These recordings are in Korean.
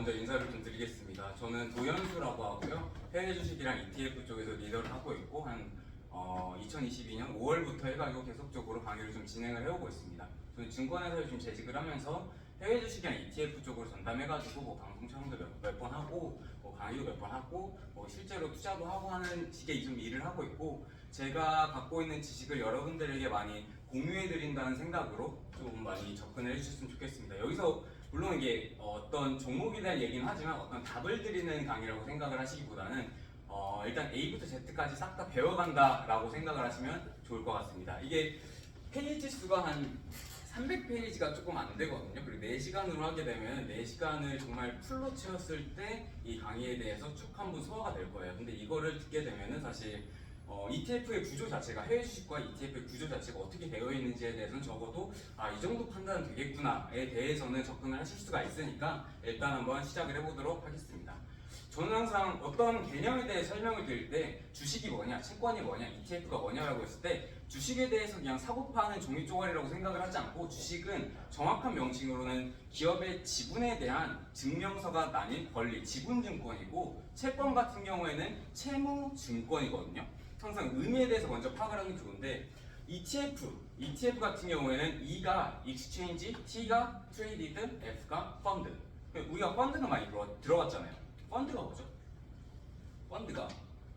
먼저 인사를 좀 드리겠습니다. 저는 도현수라고 하고요. 해외 주식이랑 ETF 쪽에서 리더를 하고 있고 2022년 5월부터 해가지고 계속적으로 강의를 좀 진행을 해오고 있습니다. 저는 증권회사에 좀 재직을 하면서 해외 주식이랑 ETF 쪽으로 전담해가지고 방송 촬영도 몇 번 하고 강의도 몇 번 하고 실제로 투자도 하고 하는 식의 좀 일을 하고 있고, 제가 갖고 있는 지식을 여러분들에게 많이 공유해드린다는 생각으로 좀 많이 접근을 해주셨으면 좋겠습니다. 여기서 물론 이게 어떤 종목에 대한 얘기는 하지만 어떤 답을 드리는 강의라고 생각을 하시기보다는 일단 A부터 Z까지 싹 다 배워간다라고 생각을 하시면 좋을 것 같습니다. 이게 페이지 수가 한 300페이지가 조금 안 되거든요. 그리고 4시간으로 하게 되면 4시간을 정말 풀로 채웠을 때 이 강의에 대해서 쭉 한번 소화가 될 거예요. 근데 이거를 듣게 되면은 사실 ETF의 구조 자체가, 해외 주식과 ETF의 구조 자체가 어떻게 되어 있는지에 대해서는 적어도 이 정도 판단은 되겠구나에 대해서는 접근을 하실 수가 있으니까 일단 한번 시작을 해보도록 하겠습니다. 저는 항상 어떤 개념에 대해 설명을 드릴 때 주식이 뭐냐, 채권이 뭐냐, ETF가 뭐냐라고 했을 때 주식에 대해서 그냥 사고 파는 종이 쪼가리라고 생각을 하지 않고, 주식은 정확한 명칭으로는 기업의 지분에 대한 증명서가 나뉜 권리, 지분증권이고, 채권 같은 경우에는 채무증권이거든요. 항상 의미에 대해서 먼저 파악을 하는 게 좋은데, ETF 같은 경우에는 E가 Exchange, T가 Traded, F가 Fund. 우리가 펀드는 많이 들어봤잖아요. 펀드가 뭐죠? 펀드가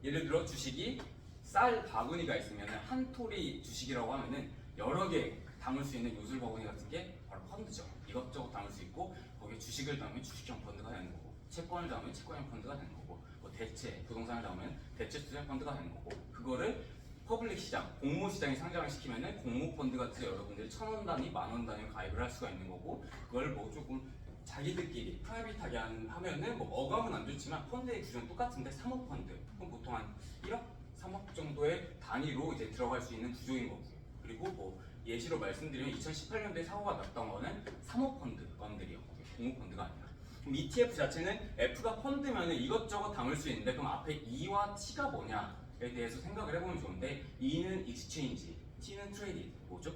예를 들어 주식이 쌀 바구니가 있으면 한 톨이 주식이라고 하면은 여러 개 담을 수 있는 요술 바구니 같은 게 바로 펀드죠. 이것저것 담을 수 있고, 거기에 주식을 담으면 주식형 펀드가 되는 거고, 채권을 담으면 채권형 펀드가 되는 거고, 대체 부동산을 담으면 대체 투자 펀드가 되는 거고, 그거를 퍼블릭 시장, 공모 시장에 상장을 시키면은 공모 펀드 같은 여러분들이 1,000원 단위, 10,000원 단위 가입을 할 수가 있는 거고, 그걸 조금 자기들끼리 프라이빗하게 하면은 어감은 안 좋지만 펀드의 구조는 똑같은데 3억 펀드, 그럼 보통 한 1억, 3억 정도의 단위로 이제 들어갈 수 있는 구조인 거고요. 그리고 예시로 말씀드리면 2018년도에 사고가 났던 거는 3억 펀드건들이었고요. 공모 펀드가 아니라. 그럼 ETF 자체는 F가 펀드면은 이것저것 담을 수 있는데, 그럼 앞에 E와 T가 뭐냐에 대해서 생각을 해보면 좋은데, E는 Exchange, T는 Traded, 뭐죠?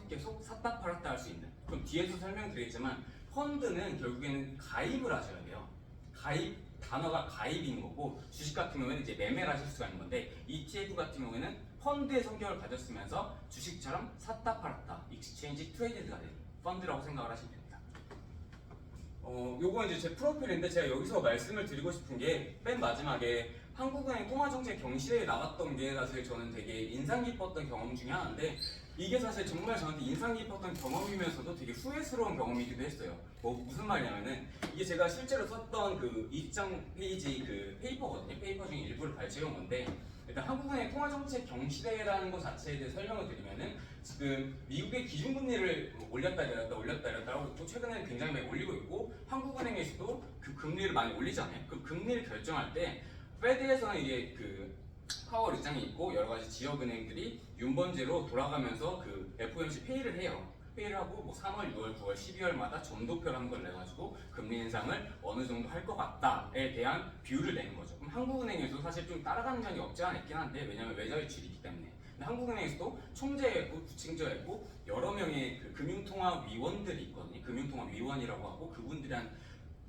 계속 샀다 팔았다 할 수 있는. 그럼 뒤에서 설명드리겠지만 펀드는 결국에는 가입을 하셔야 돼요. 단어가 가입인 거고, 주식 같은 경우에는 이제 매매를 하실 수가 있는 건데, ETF 같은 경우에는 펀드의 성격을 가졌으면서 주식처럼 샀다 팔았다, 익스체인지 트레이드가 되는 펀드라고 생각을 하시면 됩니다. 요거 이제 제 프로필인데, 제가 여기서 말씀을 드리고 싶은 게 맨 마지막에 한국은행 통화정책 경시대에 나갔던 게 사실 저는 되게 인상 깊었던 경험 중에 하나인데, 이게 사실 정말 저한테 인상 깊었던 경험이면서도 되게 후회스러운 경험이기도 했어요. 무슨 말이냐면은, 이게 제가 실제로 썼던 그 20장 페이지 그 페이퍼거든요. 페이퍼 중에 일부를 발췌한 건데, 일단 한국은행 통화정책 경시대라는 것 자체에 대해 설명을 드리면은, 지금 미국의 기준금리를 올렸다 내렸다 하고 또 최근에는 굉장히 많이 올리고 있고, 한국은행에서도 그 금리를 많이 올리잖아요. 그럼 금리를 결정할 때 페드에서는 이게 파월 의장이 있고 여러 가지 지역은행들이 윤번제로 돌아가면서 그 FOMC 회의를 해요. 회의를 하고 3월, 6월, 9월, 12월마다 점도표라는 걸 내가지고 금리 인상을 어느 정도 할 것 같다에 대한 비율을 내는 거죠. 그럼 한국은행에서도 사실 좀 따라가는 면이 없지 않아 있긴 한데, 왜냐면 외자유출이 있기 때문에. 근데 한국은행에서도 총재가 있고 부총재가 있고 여러 명의 그 금융통화위원들이 있거든요. 금융통화위원이라고 하고, 그분들이 한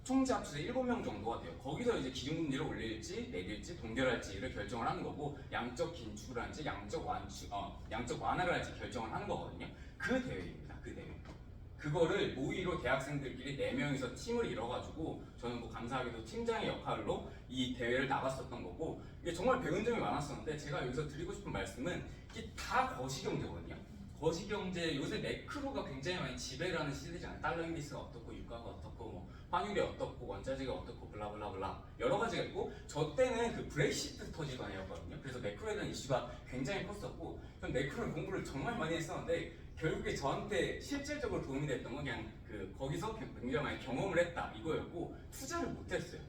총재 합쳐서 7명 정도가 돼요. 거기서 이제 기준금리를 올릴지 내릴지 동결할지를 결정을 하는 거고, 양적 긴축을 할지 양적 완화를 할지 결정을 하는 거거든요. 그 대회입니다. 그 대회. 그거를 모의로 대학생들끼리 4명이서 팀을 이뤄가지고, 저는 감사하게도 팀장의 역할로 이 대회를 나갔었던 거고, 이게 정말 배운 점이 많았었는데, 제가 여기서 드리고 싶은 말씀은 이게 다 거시경제거든요. 거시경제, 요새 매크로가 굉장히 많이 지배를 하는 시대잖아요. 달러 인디스가 어떻고, 유가가 어떻고, 환율이 어떻고, 원자재가 어떻고, 블라블라블라 여러 가지가 있고, 저 때는 그 브렉시트 터지던 애였거든요. 그래서 매크로에 대한 이슈가 굉장히 컸었고, 전 매크로 공부를 정말 많이 했었는데, 결국에 저한테 실질적으로 도움이 됐던 건 그냥 거기서 굉장히 많이 경험을 했다 이거였고, 투자를 못했어요.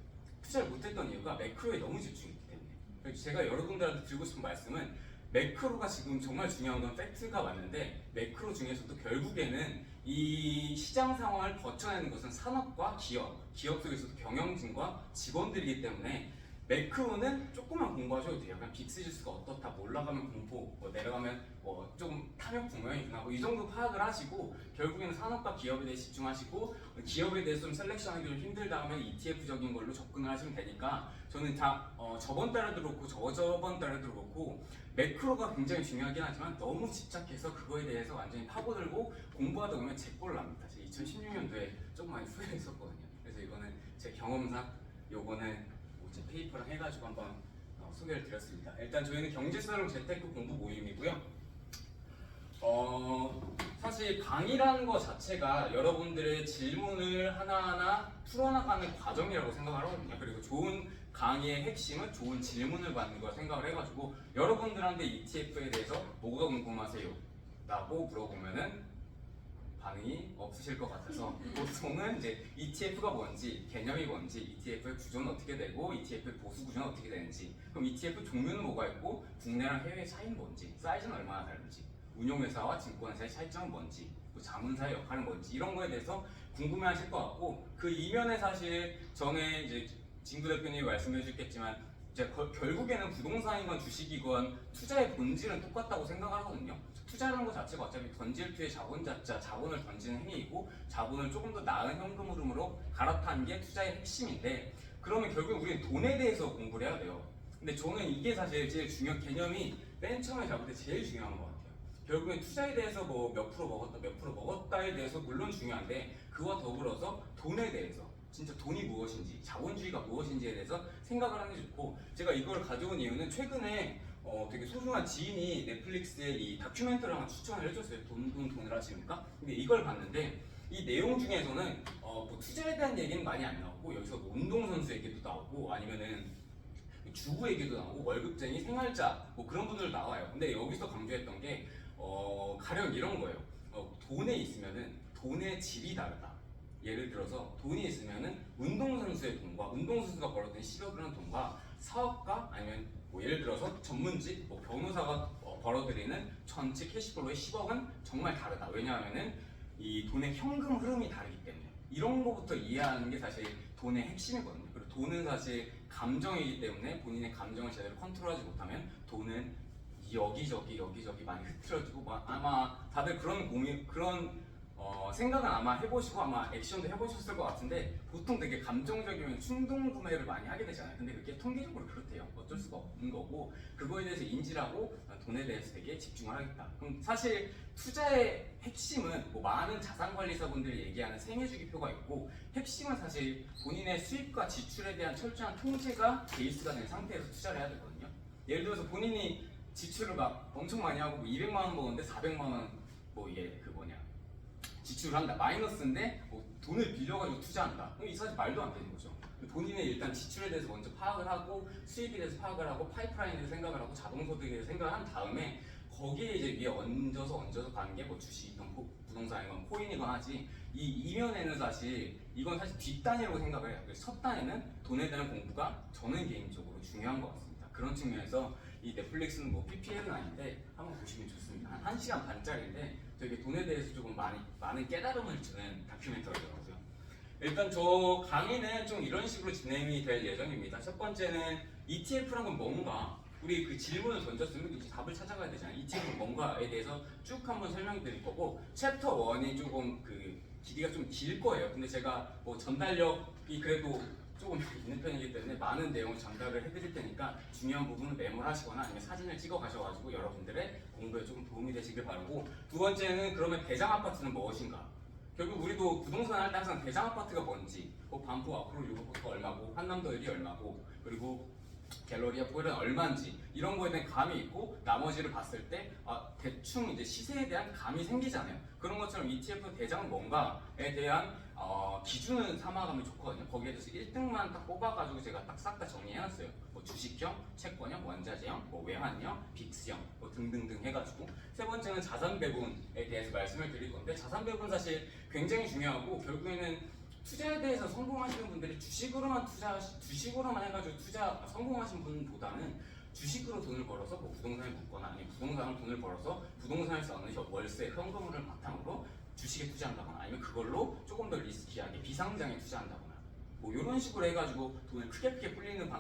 투자를 못했던 이유가 매크로에 너무 집중했기 때문에. 그래서 제가 여러분들한테 드리고 싶은 말씀은, 매크로가 지금 정말 중요한 건 팩트가 맞는데, 매크로 중에서도 결국에는 이 시장 상황을 버텨내는 것은 산업과 기업 속에서도 경영진과 직원들이기 때문에, 매크로는 조금만 공부하셔도 돼요. 그냥 빅스 지수가 어떻다, 뭐 올라가면 공포, 뭐 내려가면 뭐 조금 탐욕 분명히 있나, 뭐 이 정도 파악을 하시고 결국에는 산업과 기업에 대해 집중하시고 기업에 대해서 좀 셀렉션하기 좀 힘들다 하면 ETF적인 걸로 접근을 하시면 되니까 저는 다 저번 달에도 그렇고 저저번 달에도 그렇고 매크로가 굉장히 중요하긴 하지만 너무 집착해서 그거에 대해서 완전히 파고들고 공부하다 보면 제꼴 납니다. 제가 2016년도에 조금 많이 후회했었거든요. 그래서 이거는 제 경험상 요거는 제 페이퍼랑 해가지고 한번 소개를 드렸습니다. 일단 저희는 경제수능 재테크 공부 모임이고요. 사실 강의라는 것 자체가 여러분들의 질문을 하나하나 풀어나가는 과정이라고 생각을 하거든요. 그리고 좋은 강의의 핵심은 좋은 질문을 받는 걸 생각을 해가지고 여러분들한테 ETF에 대해서 뭐가 궁금하세요? 라고 물어보면은 반응이 없으실 것 같아서 보통은 이제 ETF가 뭔지, 개념이 뭔지, ETF의 구조는 어떻게 되고 ETF의 보수 구조는 어떻게 되는지, 그럼 ETF 종류는 뭐가 있고 국내랑 해외의 차이는 뭔지, 사이즈는 얼마나 다른지, 운용회사와 증권회사의 차이점은 뭔지, 또 자문사의 역할은 뭔지 이런 거에 대해서 궁금해하실 것 같고 그 이면에 사실 전에 이제 진구 대표님이 말씀해 주셨겠지만 결국에는 부동산이건 주식이건 투자의 본질은 똑같다고 생각하거든요. 투자라는 것 자체가 어차피 던질 투의 자본을 던지는 행위이고 자본을 조금 더 나은 현금 흐름으로 갈아타는 게 투자의 핵심인데 그러면 결국 우리는 돈에 대해서 공부를 해야 돼요. 근데 저는 이게 사실 제일 중요한 개념이 맨 처음에 잡을 때 제일 중요한 것 같아요. 결국엔 투자에 대해서 뭐 몇 프로 먹었다, 몇 프로 먹었다에 대해서 물론 중요한데 그와 더불어서 돈에 대해서 진짜 돈이 무엇인지, 자본주의가 무엇인지에 대해서 생각을 하는 게 좋고 제가 이걸 가져온 이유는 최근에 되게 소중한 지인이 넷플릭스에 이 다큐멘터리 하나 추천을 해줬어요. 돈을 하십니까? 근데 이걸 봤는데 이 내용 중에서는 뭐 투자에 대한 얘기는 많이 안 나오고 여기서 뭐 운동선수 얘기도 나오고 아니면은 주부 얘기도 나오고 월급쟁이, 생활자 뭐 그런 분들 나와요. 근데 여기서 강조했던 게 가령 이런 거예요. 돈에 있으면은 돈의 질이 다르다. 예를 들어서 돈이 있으면은 운동선수의 돈과 운동선수가 벌어들인 10억을 한 돈과 사업가 아니면 뭐 예를 들어서 전문직 뭐 변호사가 벌어들이는 전체 캐시플로의 10억은 정말 다르다. 왜냐하면은 이 돈의 현금 흐름이 다르기 때문에 이런 거부터 이해하는 게 사실 돈의 핵심이거든요. 그리고 돈은 사실 감정이기 때문에 본인의 감정을 제대로 컨트롤하지 못하면 돈은 여기저기 많이 흐트러지고 아마 다들 그런 생각은 아마 해보시고 아마 액션도 해보셨을 것 같은데 보통 되게 감정적이면 충동 구매를 많이 하게 되잖아요. 근데 그게 통계적으로 그렇대요. 어쩔 수가 없는 거고 그거에 대해서 인지를 하고 돈에 대해서 되게 집중을 하겠다. 그럼 사실 투자의 핵심은 뭐 많은 자산관리사분들이 얘기하는 생애주기표가 있고 핵심은 사실 본인의 수입과 지출에 대한 철저한 통제가 베이스가 된 상태에서 투자를 해야 되거든요. 예를 들어서 본인이 지출을 막 엄청 많이 하고 뭐 200만 원 먹었는데 400만 원 뭐 이게 그 뭐냐 지출을 한다. 마이너스인데 뭐 돈을 빌려가지고 투자한다. 그럼 이 사실 말도 안 되는 거죠. 본인의 일단 지출에 대해서 먼저 파악을 하고 수입에 대해서 파악을 하고 파이프라인에 대해서 생각을 하고 자동소득에 대해서 생각을 한 다음에 거기에 이제 위에 얹어서 가는 게 뭐 주식이건 부동산이건 코인이건 하지 이 이면에는 사실 이건 사실 뒷단이라고 생각을 해요. 그래서 첫 단에는 돈에 대한 공부가 저는 개인적으로 중요한 것 같습니다. 그런 측면에서 이 넷플릭스는 뭐 PPL은 아닌데 한번 보시면 좋습니다. 한 1시간 반짜리인데 되게 돈에 대해서 조금 많은 깨달음을 주는 다큐멘터리더라고요. 일단 저 강의는 좀 이런 식으로 진행이 될 예정입니다. 첫 번째는 ETF란 건 뭔가 우리 그 질문을 던졌으면 이제 답을 찾아가야 되잖아요. ETF는 뭔가에 대해서 쭉 한번 설명드릴 거고 챕터 1이 조금 그 길이가 좀 길 거예요. 근데 제가 뭐 전달력이 그래도 조금 있는 편이기 때문에 많은 내용을 전달을 해드릴 테니까 중요한 부분은 메모를 하시거나 아니면 사진을 찍어 가셔가지고 여러분들의 공부에 조금 도움이 되시길 바라고 두 번째는 그러면 대장 아파트는 무엇인가? 결국 우리도 부동산 할 때 항상 대장 아파트가 뭔지 반포 앞으로 요거부터 얼마고 한남도 일이 얼마고 그리고 갤러리아 포일은 얼마인지 이런 거에 대한 감이 있고 나머지를 봤을 때 대충 이제 시세에 대한 감이 생기잖아요. 그런 것처럼 ETF 대장은 뭔가에 대한 기준을 삼아가면 좋거든요. 거기에 대해서 1등만 딱 뽑아가지고 제가 딱 싹 다 정리해놨어요. 뭐 주식형, 채권형, 원자재형, 뭐 외환형, 빅스형 뭐 등등등 해가지고 세 번째는 자산 배분에 대해서 말씀을 드릴 건데 자산 배분 사실 굉장히 중요하고 결국에는 투자에 대해서 성공하시는 분들이 주식으로만 해가지고 성공하신 분보다는 주식으로 돈을 벌어서 뭐 부동산에 묻거나 아니면 부동산으로 돈을 벌어서 부동산에서 얻는 월세 현금을 바탕으로 주식에 투자한다거나 아니면 그걸로 조금 더 리스키하게 비상장에 투자한다거나 뭐 이런 식으로 해가지고 돈을 크게 불리는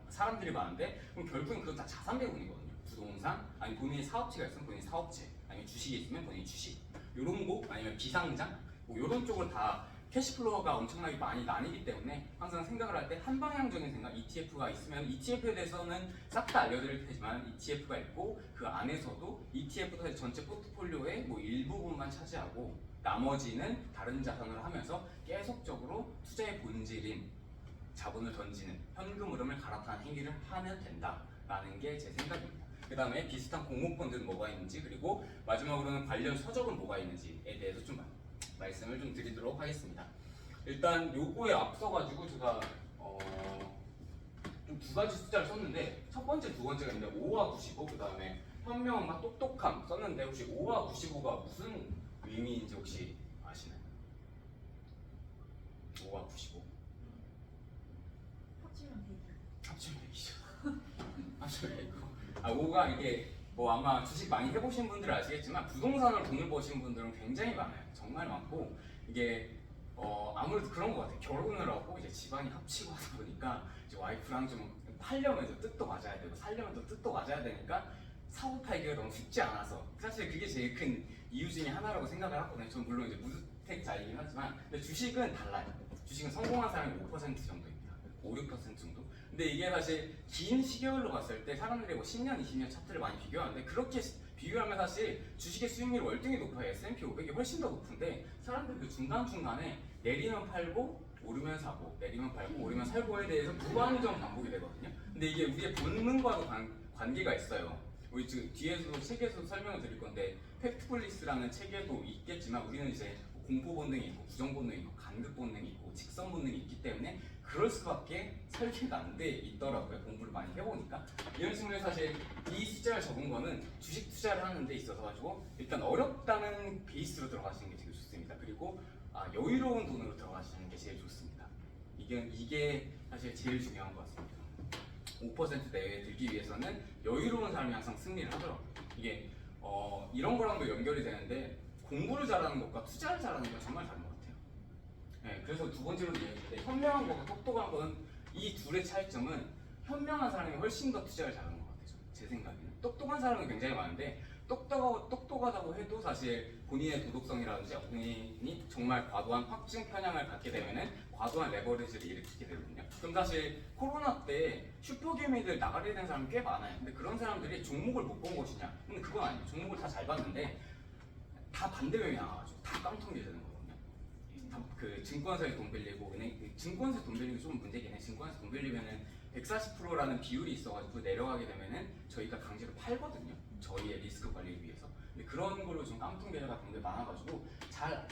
사람들이 많은데 그럼 결국엔 그건 다 자산 배분이거든요. 부동산, 아니 본인이 사업체가 있으면 본인 사업체, 아니면 주식이 있으면 본인 주식, 이런 거 아니면 비상장, 뭐 이런 쪽을 다 캐시플로우가 엄청나게 많이 나뉘기 때문에 항상 생각을 할 때 한방향적인 생각, ETF가 있으면 ETF에 대해서는 싹 다 알려드릴 테지만 ETF가 있고 그 안에서도 ETF도 전체 포트폴리오의 뭐 일부분만 차지하고 나머지는 다른 자산을 하면서 계속적으로 투자의 본질인 자본을 던지는 현금 흐름을 갈아타는 행위를 하면 된다라는 게 제 생각입니다. 그 다음에 비슷한 공모펀드는 뭐가 있는지 그리고 마지막으로는 관련 서적은 뭐가 있는지에 대해서 좀 말씀을 좀 드리도록 하겠습니다. 일단 요거에 앞서가지고 제가 좀 두 가지 숫자를 썼는데 첫 번째, 두 번째가 있는데 5와 95, 그 다음에 현명함과 똑똑함 썼는데 혹시 5와 95가 무슨 의미인지 혹시 아시나요? 5와 95 합치면 100. 합치면 100이죠. 합치면 100이고 5가 이게 뭐 아마 주식 많이 해보신 분들은 아시겠지만 부동산으로 돈을 버신 분들은 굉장히 많아요. 정말 많고 이게 아무래도 그런 것 같아요. 결혼을 하고 이제 집안이 합치고 하다 보니까 이제 와이프랑 좀 팔려면 또 뜻도 맞아야 되고 살려면 또 뜻도 맞아야 되니까 사고 팔기가 너무 쉽지 않아서 사실 그게 제일 큰 이유 중에 하나라고 생각을 하거든요. 저는 물론 이제 무주택자이긴 하지만 근데 주식은 달라요. 주식은 성공한 사람이 5% 정도입니다. 5, 6% 정도. 근데 이게 사실 긴 시계열로 봤을 때 사람들이 뭐 10년, 20년 차트를 많이 비교하는데 그렇게 비교하면 사실 주식의 수익률이 월등히 높아요. S&P 500이 훨씬 더 높은데 사람들이 그 중간중간에 내리면 팔고 오르면 사고 내리면 팔고 오르면 살고에 대해서 무한정 반복이 되거든요. 근데 이게 우리의 본능과도 관계가 있어요. 우리 뒤에서도 책에서도 설명을 드릴 건데 팩트폴리스라는 책에도 있겠지만 우리는 이제 공포 본능이 있고 부정 본능이 있고 간극 본능이 있고 직선 본능이 있기 때문에 그럴 수밖에 설계가 안 돼 있더라고요. 공부를 많이 해보니까 이런 측면에서 사실 이 숫자를 적은 거는 주식 투자를 하는 데 있어서 가지고 일단 어렵다는 베이스로 들어가시는 게 되게 좋습니다. 그리고 여유로운 돈으로 들어가시는 게 제일 좋습니다. 이게 사실 제일 중요한 것 같습니다. 5% 내외에 들기 위해서는 여유로운 사람이 항상 승리를 하더라고요. 이게 이런 거랑도 연결이 되는데 공부를 잘하는 것과 투자를 잘하는 건 정말 다른 것 같아요. 네, 그래서 두 번째로 얘기했는데 현명한 것과 똑똑한 거는 이 둘의 차이점은 현명한 사람이 훨씬 더 투자를 잘하는 것 같아요. 제 생각에는 똑똑한 사람은 굉장히 많은데 똑똑하다고 해도 사실 본인의 도덕성이라든지 본인이 정말 과도한 확증 편향을 갖게 되면은 과도한 레버리지를 일으키게 되거든요. 그럼 사실 코로나 때 슈퍼개미들 나가야 되는 사람이 꽤 많아요. 근데 그런 사람들이 종목을 못 본 것이냐? 근데 그건 아니에요. 종목을 다 잘 봤는데 다 반대명이 나와가지고 다 깡통이 되는 거거든요. 그 증권사에 돈 빌리고 증권사에 돈 빌리는 게 좀 문제긴 해. 증권사에 돈 빌리면은 140%라는 비율이 있어가지고 내려가게 되면은 저희가 강제로 팔거든요. 저희의 리스크 관리를 위해서. 근데 그런 걸로 좀 깡통 계좌가 굉장히 많아가지고 잘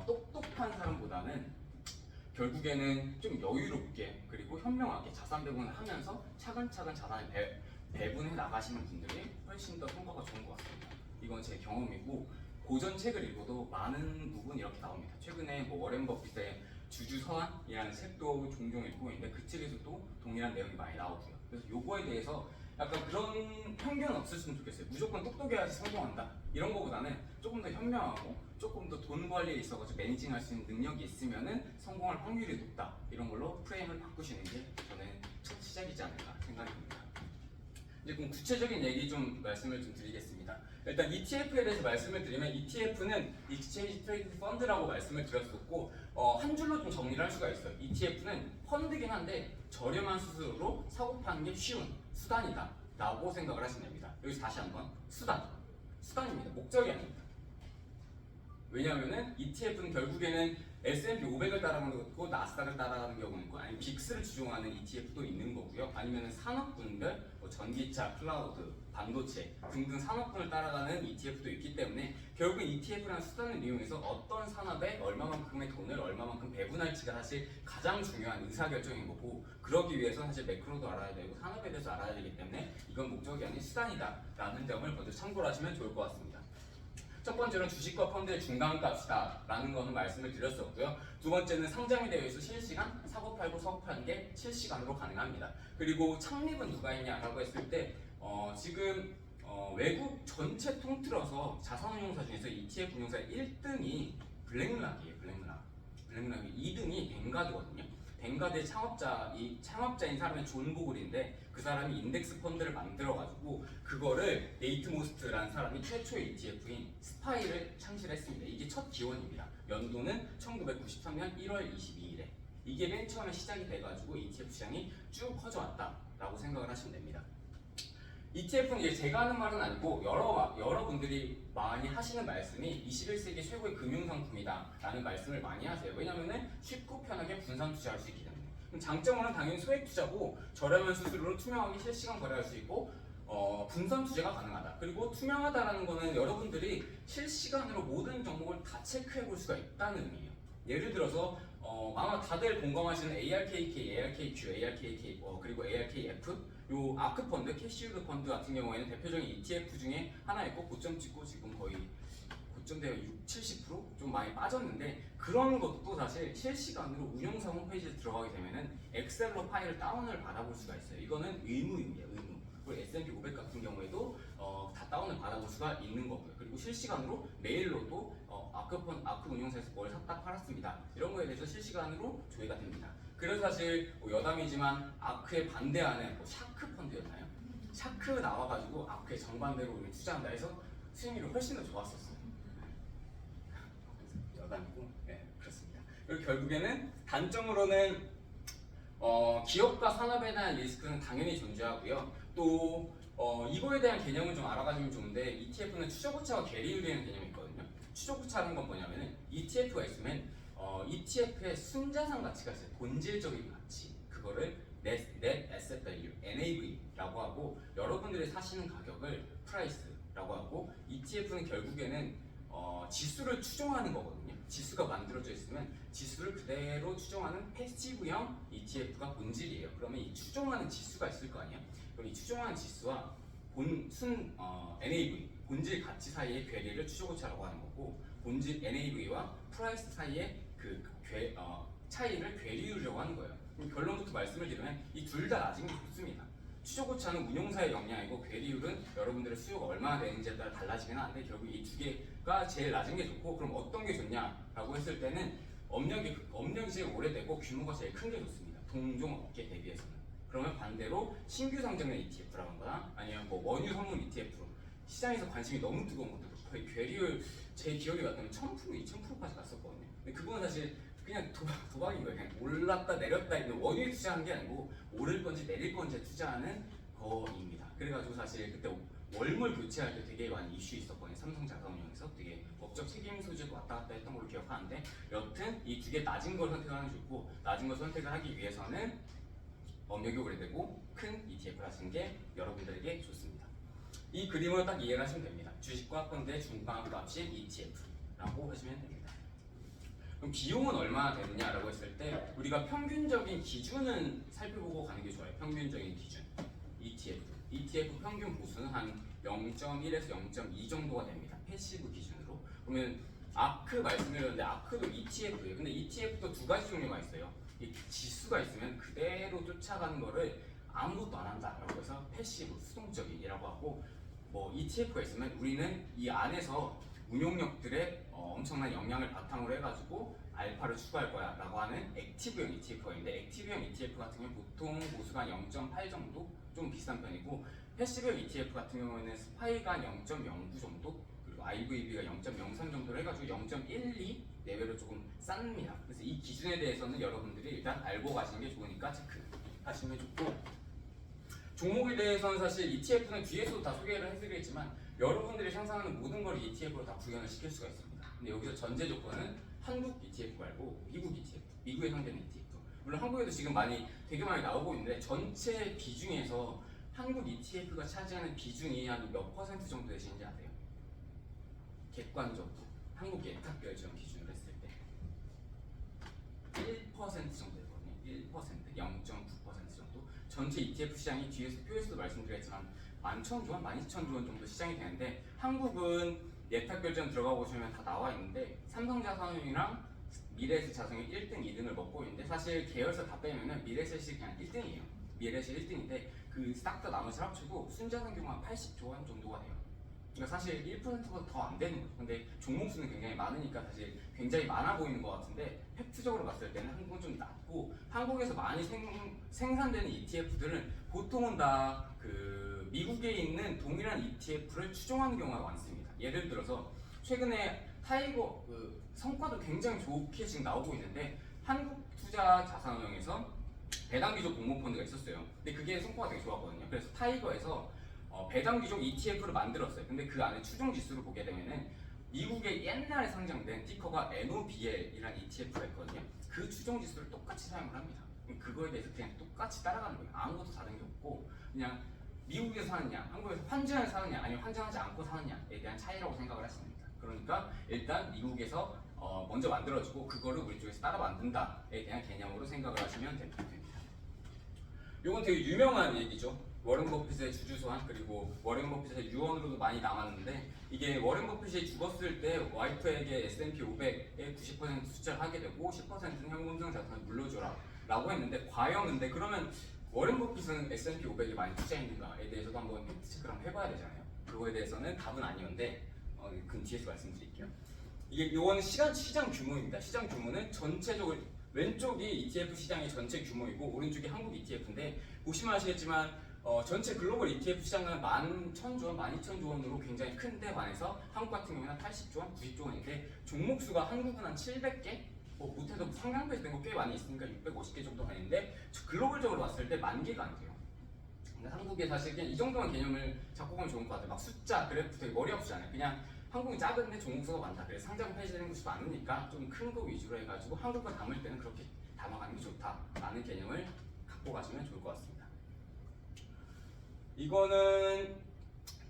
똑똑한 사람보다는 결국에는 좀 여유롭게 그리고 현명하게 자산 배분을 하면서 차근차근 자산을 배분해 나가시는 분들이 훨씬 더 성과가 좋은 것 같습니다. 이건 제 경험이고 고전 책을 읽어도 많은 부분 이렇게 나옵니다. 최근에 뭐 워렌 버핏의 주주서한이라는 책도 종종 읽고 있는데 그 책에서도 동일한 내용이 많이 나오고요. 그래서 요거에 대해서 약간 그런 편견 없으시면 좋겠어요. 무조건 똑똑해야지 성공한다 이런 거보다는 조금 더 현명하고 조금 더 돈 관리에 있어서 매니징할 수 있는 능력이 있으면은 성공할 확률이 높다 이런 걸로 프레임을 바꾸시는 게 저는 첫 시작이지 않을까 생각이 듭니다. 이제 그럼 구체적인 얘기 좀 말씀을 좀 드리겠습니다. 일단 ETF에 대해서 말씀을 드리면 ETF는 Exchange Traded Fund라고 말씀을 드렸었고 한 줄로 좀 정리를 할 수가 있어요. ETF는 펀드긴 한데 저렴한 수수료로 사고 파는 게 쉬운 수단이다 라고 생각을 하시면 됩니다. 여기서 다시 한번 수단입니다. 목적이 아닙니다. 왜냐하면은 ETF는 결국에는 S&P 500을 따라가는 것도 있고 나스닥을 따라가는 경우는 있고 아니면 빅스를 주종하는 ETF도 있는 거고요. 아니면은 산업군들, 뭐 전기차, 클라우드, 반도체 등등 산업군을 따라가는 ETF도 있기 때문에 결국 ETF라는 수단을 이용해서 어떤 산업에 얼마만큼의 돈을 얼마만큼 배분할지가 사실 가장 중요한 의사결정인 거고 그러기 위해서 사실 매크로도 알아야 되고 산업에 대해서 알아야 되기 때문에 이건 목적이 아닌 수단이다 라는 점을 먼저 참고를 하시면 좋을 것 같습니다. 첫 번째는 주식과 펀드의 중간값이다 라는 거는 말씀을 드렸었고요. 두 번째는 상장이 되어 있어 실시간 사고 팔고 사고 파는 게 실시간으로 가능합니다. 그리고 창립은 누가 했냐라고 했을 때 지금 외국 전체 통틀어서 자산운용사 중에서 ETF 운용사 1등이 블랙락이에요. 블랙락이 2등이 뱅가드거든요. 뱅가드의 창업자인 사람의 존 보글인데 그 사람이 인덱스 펀드를 만들어가지고 그거를 네이트 모스트라는 사람이 최초의 ETF인 스파이를 창실했습니다. 이게 첫 기원입니다. 연도는 1993년 1월 22일에 이게 맨 처음에 시작이 돼가지고 ETF 시장이 쭉 커져왔다라고 생각을 하시면 됩니다. ETF는 이제 제가 하는 말은 아니고 여러분들이 많이 하시는 말씀이 21세기 최고의 금융상품이다 라는 말씀을 많이 하세요. 왜냐면은 쉽고 편하게 분산 투자할 수 있기 때문에. 그럼 장점은 당연히 소액 투자고 저렴한 수수료로 투명하게 실시간 거래할 수 있고 분산 투자가 가능하다. 그리고 투명하다라는 거는 여러분들이 실시간으로 모든 종목을 다 체크해 볼 수가 있다는 의미예요. 예를 들어서 아마 다들 공감하시는 ARKK, ARKQ, ARKK 그리고 ARKF 요 아크 펀드, 캐시우드 펀드 같은 경우에는 대표적인 ETF 중에 하나였고 고점 찍고 지금 거의 고점대가 70%좀 많이 빠졌는데 그런 것도 사실 실시간으로 운용사 홈페이지에 들어가게 되면은 엑셀로 파일을 다운을 받아볼 수가 있어요. 이거는 의무입니다. 의무. 그리고 S&P 500 같은 경우에도 다 다운을 받아볼 수가 있는 거고요. 그리고 실시간으로 메일로도 아크 운용사에서 뭘 샀다 팔았습니다. 이런 거에 대해서 실시간으로 조회가 됩니다. 그래서 사실 여담이지만 아크에 반대하는 샤크 펀드였나요? 샤크 나와가지고 아크에 정반대로 우리 투자한다 해서 수익률이 훨씬 더 좋았었어요. 여담이고, 네 그렇습니다. 그리고 결국에는 단점으로는 기업과 산업에 대한 리스크는 당연히 존재하고요. 또 이거에 대한 개념을 좀 알아가시면 좋은데 ETF는 추적오차와 괴리율이라는 개념이 있거든요. 추적오차라는 건 뭐냐면은 ETF가 있으면 ETF의 순자산 가치가 있어요. 본질적인 가치. 그거를 Net Asset Value, NAV라고 하고 여러분들이 사시는 가격을 프라이스라고 하고 ETF는 결국에는 지수를 추종하는 거거든요. 지수가 만들어져 있으면 지수를 그대로 추종하는 패시브형 ETF가 본질이에요. 그러면 이 추종하는 지수가 있을 거 아니에요? 그럼 이 추종하는 지수와 NAV, 본질 가치 사이의 괴리를 추적오차라고 하는 거고 본질 NAV와 프라이스 사이의 차이를 괴리율이라고 하는 거예요. 그럼 결론부터 말씀을 드리면 이 둘 다 낮은 게 좋습니다. 추적오차는 운용사의 역량이고 괴리율은 여러분들의 수요가 얼마나 되는지에 따라 달라지긴 하는데 결국 이 두 개가 제일 낮은 게 좋고 그럼 어떤 게 좋냐라고 했을 때는 업력이 제일 오래되고 규모가 제일 큰 게 좋습니다. 동종 업계 대비해서는. 그러면 반대로 신규 상장된 ETF라거나 아니면 원유 선물 ETF 시장에서 관심이 너무 뜨거운 것들 거의 괴리율 제 기억에 맞다면 1000%, 2000%까지 갔었거든요. 근데 그거는 사실 그냥 도박인 거예요. 그냥 올랐다 내렸다 있는 원유에 투자하는 게 아니고 오를 건지 내릴 건지에 투자하는 거입니다. 그래가지고 사실 그때 월물 교체할 때 되게 많이 이슈 있었거든요. 삼성자산운용에서 되게 법적 책임 소재도 왔다 갔다 했던 걸로 기억하는데 여튼 이 두 개 낮은 걸 선택하는 게 좋고 낮은 걸 선택을 하기 위해서는 업력이 오래되고 큰 ETF를 하시는 게 여러분들에게 좋습니다. 이 그림을 딱 이해를 하시면 됩니다. 주식과 펀드의 중간값인 ETF라고 하시면 됩니다. 그럼 비용은 얼마나 되느냐라고 했을 때 우리가 평균적인 기준은 살펴보고 가는 게 좋아요. 평균적인 기준 ETF 평균 보수는 한 0.1에서 0.2 정도가 됩니다. 패시브 기준으로. 그러면 아크 말씀드렸는데 아크도 ETF예요. 근데 ETF도 두 가지 종류가 있어요. 이 지수가 있으면 그대로 쫓아가는 거를 아무것도 안 한다라고 해서 패시브 수동적인이라고 하고 ETF가 있으면 우리는 이 안에서 운용력들의 엄청난 역량을 바탕으로 해가지고 알파를 추구할 거야 라고 하는 액티브형 ETF가 있는데 액티브형 ETF 같은 경우는 보통 보수가 0.8 정도 좀 비싼 편이고 패시브형 ETF 같은 경우에는 스파이가 0.09 정도 그리고 IVB가 0.03 정도로 해가지고 0.12 내외로 조금 쌉니다. 그래서 이 기준에 대해서는 여러분들이 일단 알고 가시는 게 좋으니까 체크하시면 좋고 종목에 대해서는 사실 ETF는 뒤에서도 다 소개를 해드리겠지만 여러분들이 상상하는 모든 걸 ETF로 다 구현을 시킬 수가 있습니다. 근데 여기서 전제 조건은 한국 ETF 말고 미국 ETF, 미국에 상대는 ETF. 물론 한국에도 지금 되게 많이 나오고 있는데 전체 비중에서 한국 ETF가 차지하는 비중이 한 몇 퍼센트 정도 되시는지 아세요? 객관적으로 한국 예탁 결정 기준으로 했을 때 1% 정도 되거든요. 1%, 0.9% 정도. 전체 ETF 시장이 뒤에서 표에서도 말씀드렸지만 11,000조 원, 12,000조 원 정도 시장이 되는데 한국은 예탁 결정 들어가 보시면 다 나와 있는데 삼성자산운용이랑 미래에셋 자산이 1등, 2등을 먹고 있는데 사실 계열사 다 빼면은 미래에셋이 그냥 1등이에요. 미래에셋 1등인데 그 싹 다 나머지 합치고 순자산 규모가 80조 원 정도가 돼요. 그러니까 사실 1%보다 더 안 되는 거죠. 근데 종목 수는 굉장히 많으니까 사실 굉장히 많아 보이는 것 같은데 팩트적으로 봤을 때는 한국은 좀 낮고, 한국에서 많이 생산되는 ETF들은 보통은 다 그 미국에 있는 동일한 ETF를 추종하는 경우가 많습니다. 예를 들어서 최근에 타이거 그 성과도 굉장히 좋게 지금 나오고 있는데, 한국투자자산운용에서 배당귀족 공모펀드가 있었어요. 근데 그게 성과가 되게 좋았거든요. 그래서 타이거에서 배당귀족 ETF를 만들었어요. 근데 그 안에 추종 지수를 보게 되면은 미국의 옛날에 상장된 티커가 NOBL이라는 ETF가 있거든요. 그 추종 지수를 똑같이 사용을 합니다. 그거에 대해서 그냥 똑같이 따라가는 거예요. 아무것도 다른 게 없고, 그냥 미국에서 사느냐, 한국에서 환전을 사느냐, 아니면 환전하지 않고 사느냐에 대한 차이라고 생각을 했습니다. 그러니까 일단 미국에서 먼저 만들어주고 그거를 우리 쪽에서 따라 만든다에 대한 개념으로 생각을 하시면 됩니다. 이건 되게 유명한 얘기죠. 워렌 버핏의 주주소환, 그리고 워렌 버핏의 유언으로도 많이 남았는데, 이게 워렌 버핏이 죽었을 때 와이프에게 S&P 500의 90% 투자를 하게 되고 10%는 현금성 자산을 물려줘라 라고 했는데, 과연 근데 그러면 워렌 버핏은 S&P 500에 많이 투자했는가에 대해서도 한번 팩트체크를 한번 해봐야 되잖아요. 그거에 대해서는 답은 아니었는데 그 뒤에서 말씀드릴게요. 이게 요거는 시장 규모입니다. 시장 규모는 전체적으로 왼쪽이 ETF 시장의 전체 규모이고 오른쪽이 한국 ETF인데, 보시면 아시겠지만 전체 글로벌 ETF 시장은 11,000조 원, 12,000조 원으로 굉장히 큰데 반해서 한국 같은 경우는 80조 원, 90조 원인데, 종목 수가 한국은 한 700개, 못해도 상향돼서 된 거 꽤 많이 있으니까 650개 정도 되는데, 글로벌적으로 봤을 때 10,000개가 안 돼요. 근데 한국에 사실 그냥 이 정도만 개념을 잡고 가면 좋은 것 같아요. 막 숫자, 그래프 되게 머리 아프잖아요. 그냥 한국이 작은데 종목수가 많다. 그래서 상장 폐지되는 곳이 많으니까 좀 큰 거 위주로 해가지고 한국과 담을 때는 그렇게 담아가는 게 좋다라는 개념을 갖고 가시면 좋을 것 같습니다. 이거는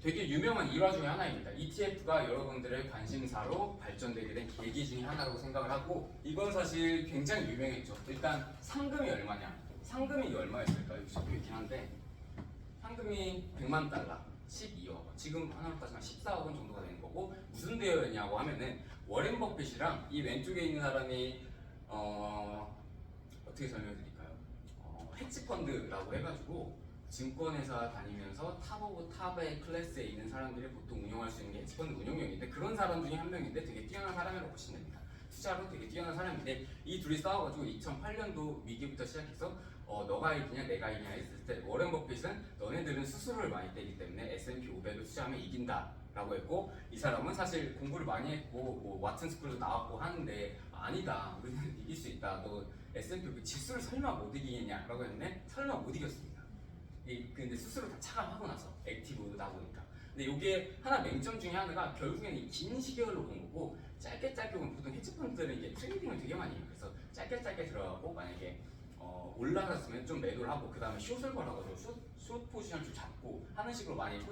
되게 유명한 일화 중에 하나입니다. ETF가 여러분들의 관심사로 발전되게 된 계기 중에 하나라고 생각을 하고, 이건 사실 굉장히 유명했죠. 일단 상금이 얼마냐? 상금이 얼마였을까? 여기 적혀 있긴 한데, 상금이 100만 달러, 12억 원, 지금 하나로 따지면 14억 원 정도가 되는 거고, 무슨 대여였냐고 하면은 워렌 버핏이랑 이 왼쪽에 있는 사람이 어떻게 설명드릴까요? 헤지펀드라고 해가지고 증권회사 다니면서 탑 오브 탑의 클래스에 있는 사람들이 보통 운영할 수 있는 게 헤지펀드 운용형인데, 그런 사람 중에 한 명인데 되게 뛰어난 사람이라고 보시면 됩니다. 투자로 되게 뛰어난 사람인데, 이 둘이 싸워가지고 2008년도 위기부터 시작해서 너가 이기냐 내가 이기냐 했을 때, 워렌 버핏은 너네들은 스스로를 많이 떼기 때문에 S&P 500을 투자하면 이긴다 라고 했고, 이 사람은 사실 공부를 많이 했고 뭐 왓슨 스쿨도 나왔고 하는데, 아니다, 우리는 이길 수 있다, 너 S&P 500 지수를 설마 못 이기겠냐 라고 했는데 설마 못 이겼습니다. 근데 스스로 다 차감하고 나서 액티브다 보니까. 근데 이게 하나 맹점 중에 하나가 결국에는 긴 시계열로 본 거고, 짧게 보면 보통 헤지펀드들은 이게 트레이딩을 되게 많이 해요. 그래서 짧게 들어가고 만약에 올라갔으면 좀 매도를 하고, 그 다음에 숏을 걸어가지고 숏 포지션을 좀 잡고 하는 식으로 많이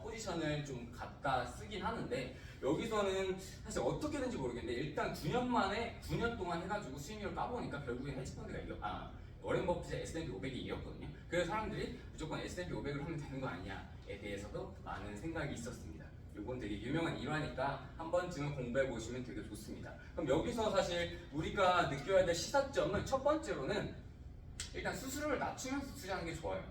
포지션을 좀 갖다 쓰긴 하는데, 여기서는 사실 어떻게든지 모르겠는데 일단 9년 동안 해가지고 수익률을 까보니까 결국엔 헤지펀드가 워렌 버핏의 S&P 500이 이겼거든요. 그래서 사람들이 무조건 S&P 500을 하면 되는 거 아니냐에 대해서도 많은 생각이 있었습니다. 이건 되게 유명한 일화니까 한 번쯤은 공부해 보시면 되게 좋습니다. 그럼 여기서 사실 우리가 느껴야 될 시사점은, 첫 번째로는 일단 수수료를 낮추면서 투자하는 게 좋아요.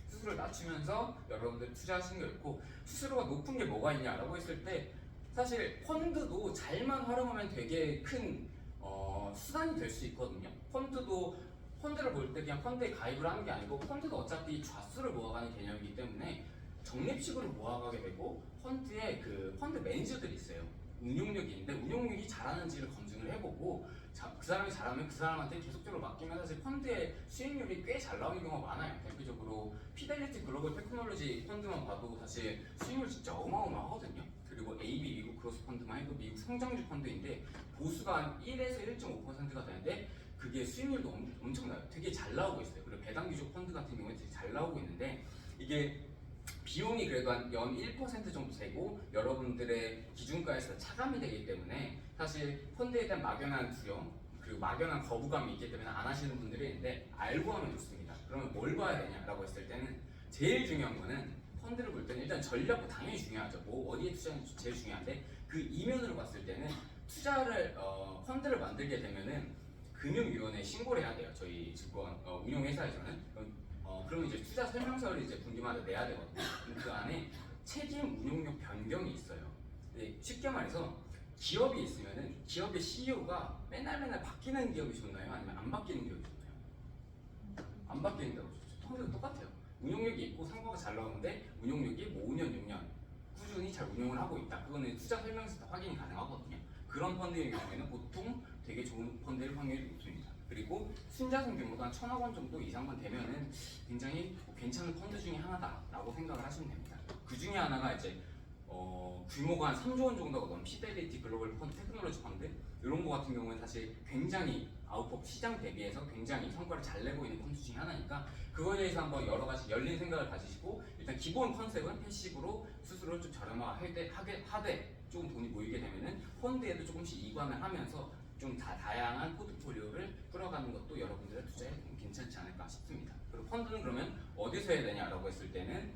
수수료를 낮추면서 여러분들 투자하시는 게 좋고, 수수료가 높은 게 뭐가 있냐라고 했을 때, 사실 펀드도 잘만 활용하면 되게 큰 수단이 될 수 있거든요. 펀드를 볼 때 그냥 펀드에 가입을 하는 게 아니고, 펀드도 어차피 좌수를 모아가는 개념이기 때문에 적립식으로 모아가게 되고, 펀드에 그 펀드 매니저들이 있어요. 운용력이 있는데 운용력이 잘하는지를 검증을 해보고, 그 사람이 잘하면 그 사람한테 계속적으로 맡기면 사실 펀드의 수익률이 꽤 잘 나오는 경우가 많아요. 대표적으로 피델리티 글로벌 테크놀로지 펀드만 봐도 사실 수익률 진짜 어마어마하거든요. 그리고 AB 미국 크로스 펀드만 해도 미국 성장주 펀드인데 보수가 한 1에서 1.5%가 되는데 그게 수익률도 엄청나요. 되게 잘 나오고 있어요. 그리고 배당귀족 펀드 같은 경우에 되게 잘 나오고 있는데, 이게 비용이 그래도 한 연 1% 정도 되고 여러분들의 기준가에서 차감이 되기 때문에 사실 펀드에 대한 막연한 두려움, 그리고 막연한 거부감이 있기 때문에 안 하시는 분들이 있는데, 알고 하면 좋습니다. 그러면 뭘 봐야 되냐라고 했을 때는 제일 중요한 거는, 펀드를 볼 때는 일단 전략도 당연히 중요하죠. 뭐 어디에 투자하는지 제일 중요한데, 그 이면으로 봤을 때는 펀드를 만들게 되면은 금융위원회에 신고를 해야 돼요. 저희 증권 운용회사에서는. 그러면 이제 투자 설명서를 이제 분기마다 내야 되거든요. 그 안에 책임 운용력 변경이 있어요. 쉽게 말해서 기업이 있으면은 기업의 CEO가 맨날 바뀌는 기업이 좋나요? 아니면 안 바뀌는 기업이 좋나요? 안 바뀌는다고 좋죠. 펀드도 똑같아요. 운용력이 있고 성과가 잘 나오는데 운용력이 뭐 5년, 6년 꾸준히 잘 운용을 하고 있다. 그거는 투자 설명서에서 확인이 가능하거든요. 그런 펀드의 경우에는 보통 되게 좋은 펀드일 확률이 높습니다. 그리고 순자산 규모가 한 1,000억 원 정도 이상만 되면은 굉장히 괜찮은 펀드 중에 하나다라고 생각을 하시면 됩니다. 그 중에 하나가 이제 규모가 한 3조 원 정도가 넘는 피델리티 글로벌 펀드, 테크놀로지 펀드 이런 거 같은 경우는 사실 굉장히 아웃법 시장 대비해서 굉장히 성과를 잘 내고 있는 펀드 중에 하나니까 그거에 대해서 한번 여러 가지 열린 생각을 가지시고 일단 기본 컨셉은 패시브로 수수료를 좀 저렴하게 하되 조금 돈이 모이게 되면은 펀드에도 조금씩 이관을 하면서 좀 다양한 포트폴리오를 꾸려가는 것도 여러분들의 투자에 괜찮지 않을까 싶습니다. 그리고 펀드는 그러면 어디서 해야 되냐라고 했을 때는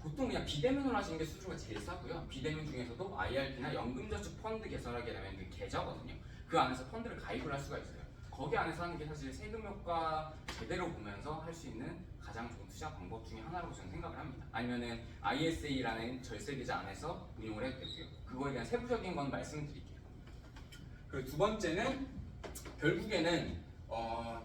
보통 그냥 비대면으로 하시는 게 수수료가 제일 싸고요. 비대면 중에서도 IRP나 연금저축 펀드 개설하게 되면 그 계좌거든요. 그 안에서 펀드를 가입을 할 수가 있어요. 거기 안에서 하는 게 사실 세금 효과 제대로 보면서 할 수 있는 가장 좋은 투자 방법 중에 하나라고 저는 생각을 합니다. 아니면은 ISA라는 절세계좌 안에서 운용을 해도 되고요. 그거에 대한 세부적인 건 말씀드릴게요. 그리고 두 번째는 결국에는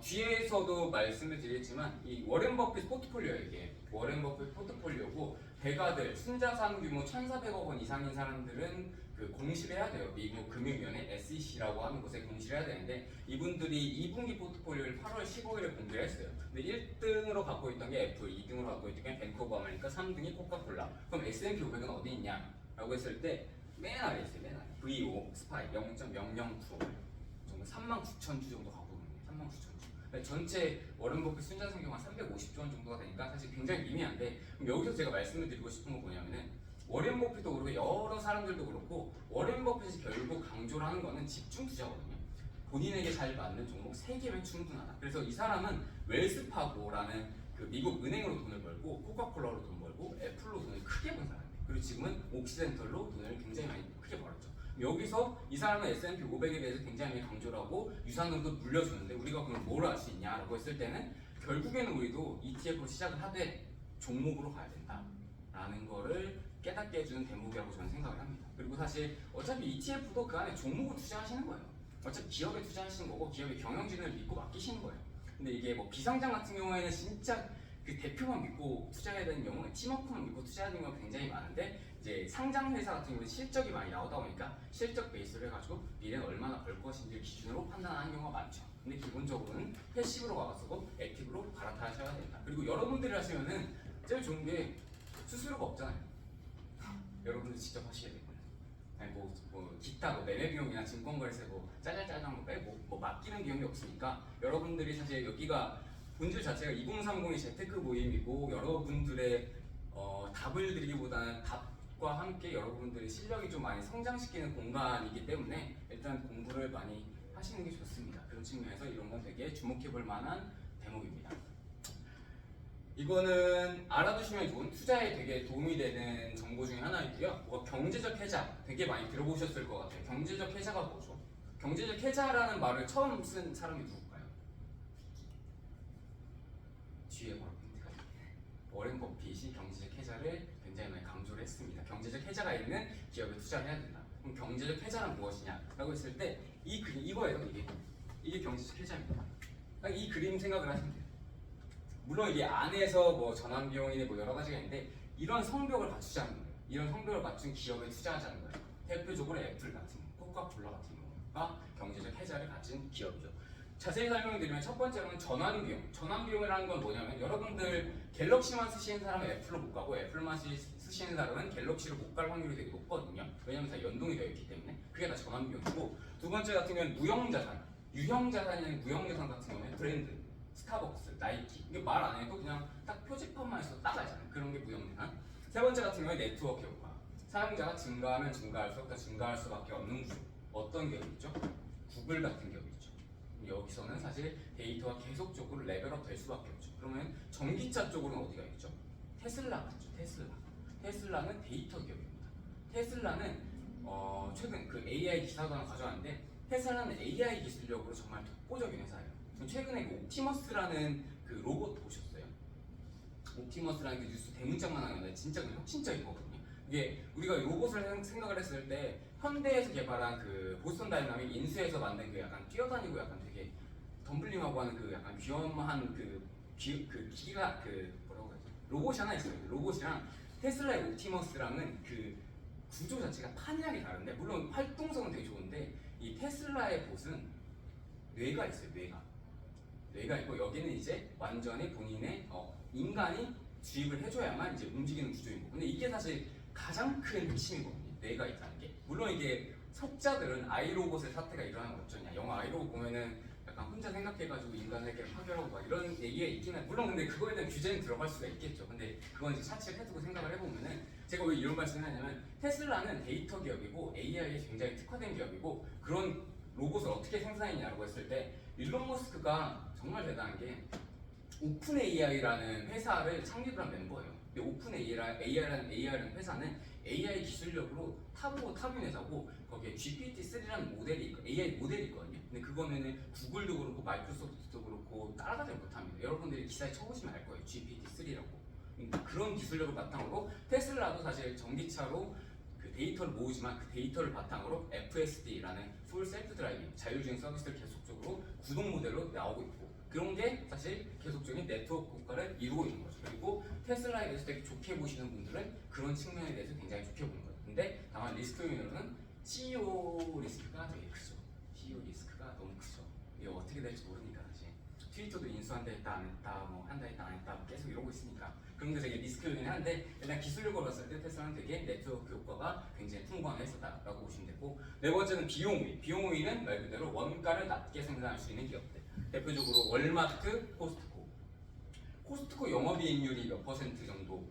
뒤에서도 말씀을 드리겠지만 이 워렌 버핏 포트폴리오예요. 이게 워렌 버핏 포트폴리오고 배가들 순자산 규모 1,400억 원 이상인 사람들은 그 공시를 해야 돼요. 미국 금융위원회 SEC라고 하는 곳에 공시를 해야 되는데 이분들이 2분기 포트폴리오를 8월 15일에 공개를 했어요. 근데 1등으로 갖고 있던 게 애플, 2등으로 갖고 있던 게 뱅크 오브 아메리카, 3등이 코카콜라. 그럼 S&P 500은 어디 있냐? 라고 했을 때 맨 아래에 있어요. 맨 아래. VO, 스파이 0.009 정도 39,000주 정도 가고 있는데 39,000주. 전체 워렌 버핏 순자산 규모가 350조 원 정도가 되니까 사실 굉장히 미미한데 그럼 여기서 제가 말씀을 드리고 싶은 건 뭐냐면은 워렌 버핏도 그렇고 여러 사람들도 그렇고 워렌 버핏이 결국 강조를 하는 거는 집중 투자거든요. 본인에게 잘 맞는 종목 3개면 충분하다. 그래서 이 사람은 웰스파고라는 그 미국 은행으로 돈을 벌고 코카콜라로 돈 벌고 애플로 돈을 크게 번 사람이에요. 그리고 지금은 옥시덴털로 돈을 굉장히 많이 크게 벌었죠. 여기서 이 사람은 S&P 500에 대해서 굉장히 강조를 하고 유산으로도 물려주는데 우리가 그럼 뭘 할 수 있냐라고 했을 때는 결국에는 우리도 ETF로 시작을 하되 종목으로 가야 된다라는 거를 깨닫게 해주는 대목이라고 저는 생각을 합니다. 그리고 사실 어차피 ETF도 그 안에 종목을 투자하시는 거예요. 어차피 기업에 투자하시는 거고 기업의 경영진을 믿고 맡기시는 거예요. 근데 이게 뭐 비상장 같은 경우에는 진짜 그 대표만 믿고 투자해야 되는 경우는 팀워크만 믿고 투자해야 되는 경우가 굉장히 많은데 이제 상장 회사 같은 경우는 실적이 많이 나오다 보니까 실적 베이스로 해가지고 미래는 얼마나 벌 것인지를 기준으로 판단하는 경우가 많죠. 근데 기본적으로는 패시브로 가가지고 액티브로 갈아타셔야 된다. 그리고 여러분들이 하시면은 제일 좋은 게 수수료가 없잖아요. 여러분들 직접 하셔야 돼요. 아니 뭐 기타 뭐 매매 비용이나 증권거래세 뭐 짜잘짜잘한 거 빼고 뭐 맡기는 비용이 없으니까 여러분들이 사실 여기가 본질 자체가 2030이 재테크 모임이고 여러분들의 답을 드리기보다는 답과 함께 여러분들의 실력이 좀 많이 성장시키는 공간이기 때문에 일단 공부를 많이 하시는 게 좋습니다. 그런 측면에서 이런 건 되게 주목해볼 만한 대목입니다. 이거는 알아두시면 좋은 투자에 되게 도움이 되는 정보 중에 하나이고요. 경제적 해자 되게 많이 들어보셨을 것 같아요. 경제적 해자가 뭐죠? 경제적 해자라는 말을 처음 쓴 사람이 누굴까요? 뒤에 바로 힌트가 있네요. 워렌 버핏이 경제적 해자를 굉장히 많이 강조를 했습니다. 경제적 해자가 있는 기업에 투자를 해야 된다. 그럼 경제적 해자는 무엇이냐라고 했을 때 이 그림 이거예요. 이게 경제적 해자입니다. 이 그림 생각을 하시면 돼요. 물론 이게 안에서 뭐 전환 비용이니 뭐 여러 가지가 있는데 이런 성벽을 갖추자는 거예요. 이런 성벽을 갖춘 기업에 투자하자는 거예요. 대표적으로 애플 같은 거, 코카콜라 같은 경우가 경제적 해자를 가진 기업이죠. 자세히 설명드리면 첫 번째로는 전환 비용. 전환 비용이라는 건 뭐냐면 여러분들 갤럭시만 쓰시는 사람은 애플로 못 가고 애플만 쓰시는 사람은 갤럭시로 못 갈 확률이 되게 높거든요. 왜냐면 다 연동이 되어 있기 때문에 그게 다 전환 비용이고 두 번째 같은 경우는 무형자산. 유형자산이나 무형자산 같은 경우는 브랜드, 스타벅스, 나이키 이게 말 안 해도 그냥 딱 표지판만 있어도 따라하잖아요. 그런 게 무형자산. 세 번째 같은 경우에 네트워크 효과. 사용자가 증가하면 증가할수록 더 증가할 수밖에 없는 구조. 어떤 기업이 있죠? 구글 같은 기업이 있죠. 여기서는 사실 데이터가 계속적으로 레벨업 될 수밖에 없죠. 그러면 전기차 쪽으로는 어디가 있죠? 테슬라가 있죠. 테슬라는 데이터 기업입니다. 테슬라는 최근 그 AI 기사도 하나 가져왔는데 테슬라는 AI 기술력으로 정말 독보적인 회사예요. 최근에 그 옵티머스라는 그 로봇 보셨어요? 옵티머스라는 그 뉴스 대문짝만 하면 진짜 그 혁신적인 거거든요. 이게 우리가 로봇을 생각을 했을 때 현대에서 개발한 그 보스턴 다이나믹 인수해서 만든 그 약간 뛰어다니고 약간 되게 덤블링하고 하는 그 약간 위험한 그 기가 그 뭐라고 하죠? 로봇이 하나 있어요. 로봇이랑 테슬라의 옵티머스랑은 그 구조 자체가 판이하게 다른데 물론 활동성은 되게 좋은데 이 테슬라의 봇은 뇌가 있어요. 뇌가 있고 여기는 이제 완전히 본인의 인간이 주입을 해줘야만 이제 움직이는 구조인 거고 근데 이게 사실 가장 큰 핵심이거든요. 뇌가 있다는 게 물론 이게 속자들은 아이로봇의 사태가 일어나는 거 어쩌냐 영화 아이로봇 보면은 약간 혼자 생각해가지고 인간에게 파괴하고 막 이런 얘기가 있긴 해 물론 근데 그거에 대한 규제는 들어갈 수가 있겠죠. 근데 그건 이제 차치를 해두고 생각을 해보면은 제가 왜 이런 말씀을 하냐면 테슬라는 데이터 기업이고 AI에 굉장히 특화된 기업이고 그런 로봇을 어떻게 생산했냐고 했을 때 일론 머스크가 정말 대단한 게 오픈 AI라는 회사를 창립한 멤버예요. 근데 오픈 AI라는 회사는 AI 기술력으로 탑이고 탑인 회사고 거기에 GPT-3라는 모델이 AI 모델이 있거든요. 근데 그거는 구글도 그렇고 마이크로소프트도 그렇고 따라가지 못합니다. 여러분들이 기사에 쳐보시면 알 거예요. GPT-3라고. 그런 기술력을 바탕으로 테슬라도 사실 전기차로 그 데이터를 모으지만 그 데이터를 바탕으로 FSD라는 풀 셀프 드라이빙 자율주행 서비스를 계속적으로 구동 모델로 나오고 있고 그런 게 사실 계속적인 네트워크 효과를 이루고 있는 거죠. 그리고 테슬라에 대해서 되게 좋게 보시는 분들은 그런 측면에 대해서 굉장히 좋게 보는 거예요. 근데 다만 리스크 요인으로는 CEO 리스크가 되게 크죠. CEO 리스크가 너무 크죠. 이게 어떻게 될지 모르니까 사실 트위터도 인수한다 했다 안 했다 뭐 한다 했다 안 했다 계속 이러고 있으니까 그런 게 되게 리스크 요인이 한데 일단 기술력으로 봤을 때 테슬라는 되게 네트워크 효과가 굉장히 풍부한 회사다라고 보시면 되고 네 번째는 비용 우위. 비용 우위는 말 그대로 원가를 낮게 생산할 수 있는 기업들. 대표적으로 월마트, 코스트코 영업이익률이 몇 퍼센트 정도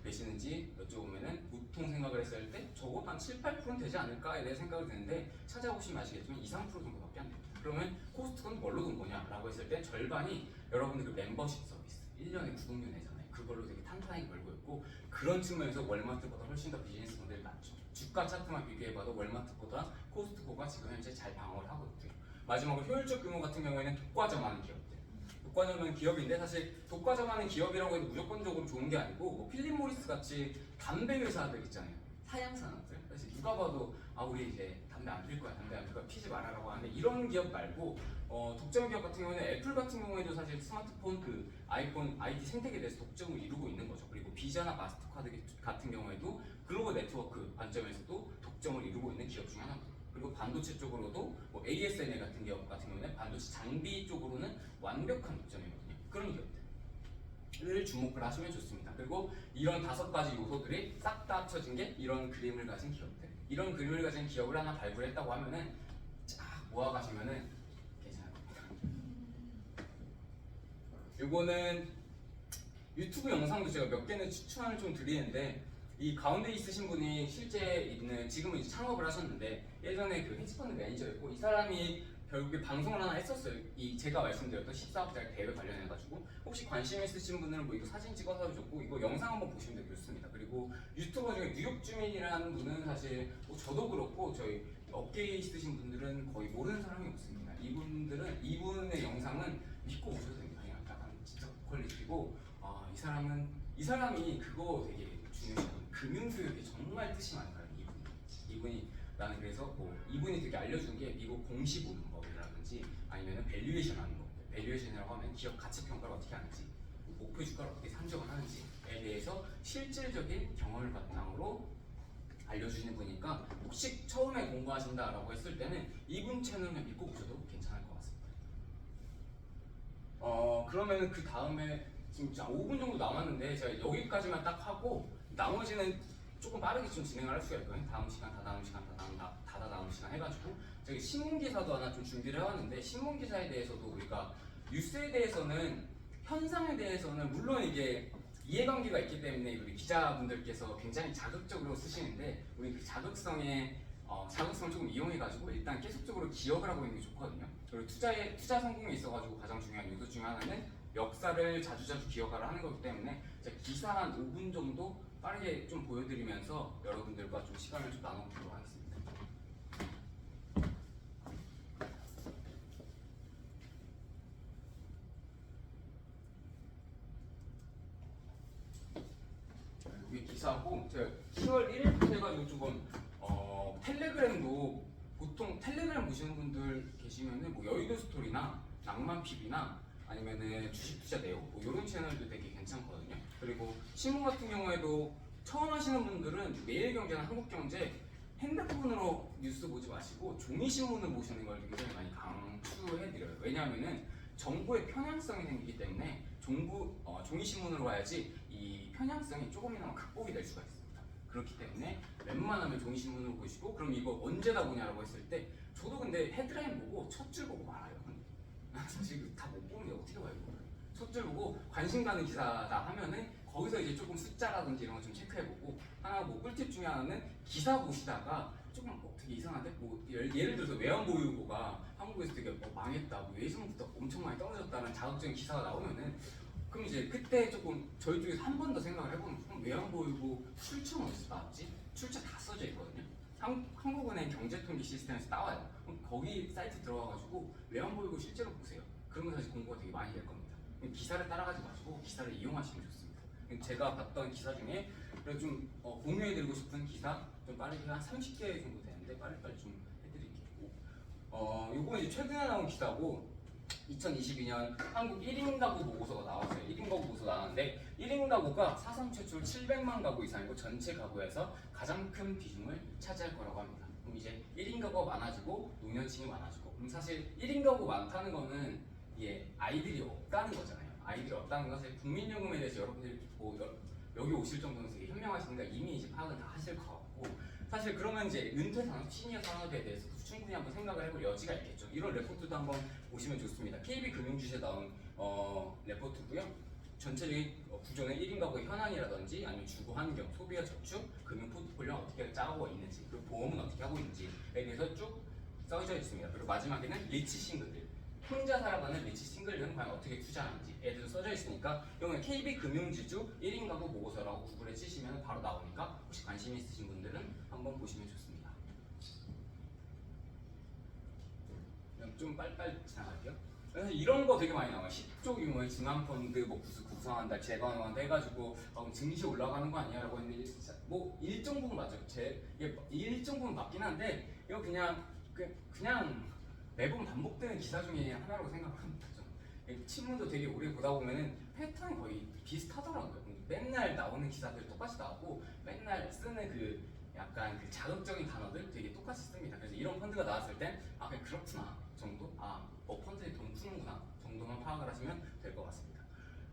되시는지 여쭤보면은 보통 생각을 했을 때 적어도 한 7, 8%는 되지 않을까에 대해 생각이 드는데 찾아보시면 아시겠지만 2, 3% 정도밖에 안 됩니다. 그러면 코스트코는 뭘로 돈 거냐라고 했을 때 절반이 여러분들 그 멤버십 서비스 1년에 구독료 내잖아요. 그걸로 되게 탄탄하게 벌고 있고 그런 측면에서 월마트보다 훨씬 더 비즈니스 모델이 낫죠. 주가 차트만 비교해봐도 월마트보다 코스트코가 지금 현재 잘 방어를 하고 있고요. 마지막으로 효율적 규모 같은 경우에는 독과점하는 기업들. 독과점하는 기업인데 사실 독과점하는 기업이라고 해도 무조건적으로 좋은 게 아니고 뭐 필립 모리스 같이 담배 회사들 있잖아요. 사양산업들. 사실 누가 봐도 아 우리 이제 담배 안 필 거야, 담배 안 필 거야, 피지 말아라고 하는데 이런 기업 말고 독점 기업 같은 경우에는 애플 같은 경우에도 사실 스마트폰 그 아이폰 IT 생태계에 대해서 독점을 이루고 있는 거죠. 그리고 비자나 마스터카드 같은 경우에도 글로벌 네트워크 관점에서도 독점을 이루고 있는 기업 중에 하나입니다. 그리고 반도체 쪽으로도 뭐 ASML 같은 기업 같은 경우는 반도체 장비 쪽으로는 완벽한 독점이거든요. 그런 기업들을 주목을 하시면 좋습니다. 그리고 이런 5가지 요소들이 싹 다 합쳐진 게 이런 그림을 가진 기업들. 이런 그림을 가진 기업을 하나 발굴했다고 하면은 쫙 모아가시면은 괜찮을 겁니다. 요거는 유튜브 영상도 제가 몇 개는 추천을 좀 드리는데 이 가운데 있으신 분이 실제 있는 지금은 이제 창업을 하셨는데 예전에 그 헤지펀드 매니저였고 이 사람이 결국에 방송을 하나 했었어요. 이 제가 말씀드렸던 14억짜리 대회 관련해가지고 혹시 관심 있으신 분들은 뭐 이거 사진 찍어서 좋고 이거 영상 한번 보시면 되게 좋습니다. 그리고 유튜버 중에 뉴욕 주민이라는 분은 사실 뭐 저도 그렇고 저희 업계에 있으신 분들은 거의 모르는 사람이 없습니다. 이분의 영상은 믿고 보셔도 됩니다. 그냥 약간 진짜 고퀄리티고 이 사람이 그거 되게 중요해요. 금융교육에 정말 뜻이 많아요. 이분이 나는 그래서 뭐 이분이 되게 알려준 게 미국 공시 보는 법이라든지 아니면 밸류에이션 하는 법. 밸류에이션이라고 하면 기업 가치 평가를 어떻게 하는지, 목표 주가를 어떻게 산정을 하는지에 대해서 실질적인 경험을 바탕으로 알려주시는 분이니까 혹시 처음에 공부하신다라고 했을 때는 이분 채널을 믿고 보셔도 괜찮을 것 같습니다. 그러면은 그 다음에 지금 5분 정도 남았는데 제가 여기까지만 딱 하고 나머지는 조금 빠르게 좀 진행을 할 수가 있거든요. 다음 시간, 다다음 시간 해가지고 저기 신문기사도 하나 좀 준비를 해왔는데 신문기사에 대해서도 우리가 뉴스에 대해서는 현상에 대해서는 물론 이게 이해관계가 있기 때문에 우리 기자분들께서 굉장히 자극적으로 쓰시는데 우리 그 자극성을 조금 이용해가지고 일단 계속적으로 기억을 하고 있는 게 좋거든요. 그리고 투자 성공에 있어가지고 가장 중요한 요소 중에 하나는 역사를 자주자주 기억하라 하는 거기 때문에 제가 기사 한 5분 정도 빠르게 좀 보여드리면서 여러분들과 좀 시간을 좀 나눠보도록 하겠습니다. 이게 기사고 제가 10월 1일부터 해가지고 조금 텔레그램도 보통 텔레그램 보시는 분들 계시면은 뭐 여의도 스토리나 낭만 PB나 아니면은 주식 투자 내용 뭐 이런 채널도 되게 괜찮거든요. 그리고 신문 같은 경우에도 처음 하시는 분들은 매일경제나 한국경제 핸드폰으로 뉴스 보지 마시고 종이 신문을 보시는 걸 굉장히 많이 강추해드려요. 왜냐하면은 정보의 편향성이 생기기 때문에 종이 신문으로 봐야지 이 편향성이 조금이나마 극복이 될 수가 있습니다. 그렇기 때문에 웬만하면 종이 신문으로 보시고 그럼 이거 언제다 보냐라고 했을 때 저도 근데 헤드라인 보고 첫 줄 보고 말아요. 사실 다 못 보는데 어떻게 봐요? 첫 줄 보고 관심 가는 기사다 하면은 거기서 이제 조금 숫자라든지 이런 거 좀 체크해보고 하나 뭐 꿀팁 중에 하나는 기사 보시다가 조금 되게 이상한데 뭐 예를 들어서 외환보유고가 한국에서 되게 망했다, 뭐 예전부터 엄청 많이 떨어졌다는 자극적인 기사가 나오면은 그럼 이제 그때 조금 저희 쪽에서 한 번 더 생각을 해보면 그럼 외환보유고 출처는 어디서 나왔지? 출처 다 써져 있거든요. 한국은행 경제통계 시스템에서 나와요. 그럼 거기 사이트 들어가가지고 외환보유고 실제로 보세요. 그러면 사실 공부가 되게 많이 될 겁니다. 기사를 따라가지 마시고 기사를 이용하시면 좋습니다. 제가 봤던 기사 중에 그래서 좀 공유해드리고 싶은 기사 좀 빠르게 한 30개 정도 되는데 빨리빨리 좀 해드릴게요. 요거 이제 최근에 나온 기사고 2022년 한국 1인 가구 보고서가 나왔어요. 1인 가구 보고서 나왔는데 1인 가구가 사상 최초 700만 가구 이상이고 전체 가구에서 가장 큰 비중을 차지할 거라고 합니다. 그럼 이제 1인 가구가 많아지고 노년층이 많아지고 그럼 사실 1인 가구 많다는 거는 이게 아이들이 없다는 거잖아요. 아이들이 없다는 건 사실 국민연금에 대해서 여러분들이 뭐 여기 오실 정도는 되게 현명하시니까 이미 이제 파악은 다 하실 것 같고 사실 그러면 이제 은퇴 산업, 시니어 산업에 대해서 충분히 한번 생각을 해볼 여지가 있겠죠. 이런 레포트도 한번 보시면 좋습니다. KB금융지수에 나온 레포트고요. 전체적인 구조는 1인 가구의 현황이라든지 아니면 주거 환경, 소비와 저축, 금융 포트폴리오가 어떻게 짜고 있는지 그리고 보험은 어떻게 하고 있는지에 대해서 쭉 써져 있습니다. 그리고 마지막에는 리치 싱글들 혼자 살아가는 리치 싱글들은 과연 어떻게 투자하는지에 대해서 써져 있으니까 이거는 KB금융지주 1인 가구 보고서라고 구글에 치시면 바로 나오니까 혹시 관심 있으신 분들은 한번 보시면 좋습니다. 그럼 좀 빨리빨리 지나갈게요. 그래서 이런 거 되게 많이 나와요. 10조 규모의 증환펀드 뭐 구성한다, 재건한다 해가지고 증시 올라가는 거 아니야? 라고 했는데 뭐 일정 부분 맞죠. 이게 일정 부분 맞긴 한데 이거 그냥 매번 반복되는 기사 중에 하나라고 생각합니다. 신문도 되게 오래 보다 보면은 패턴이 거의 비슷하더라고요. 맨날 나오는 기사들 똑같이 나오고 맨날 쓰는 그 약간 그 자극적인 단어들 되게 똑같이 씁니다. 그래서 이런 펀드가 나왔을 땐 그냥 그렇구나 정도? 펀드에 돈 푸는구나 정도만 파악을 하시면 될 것 같습니다.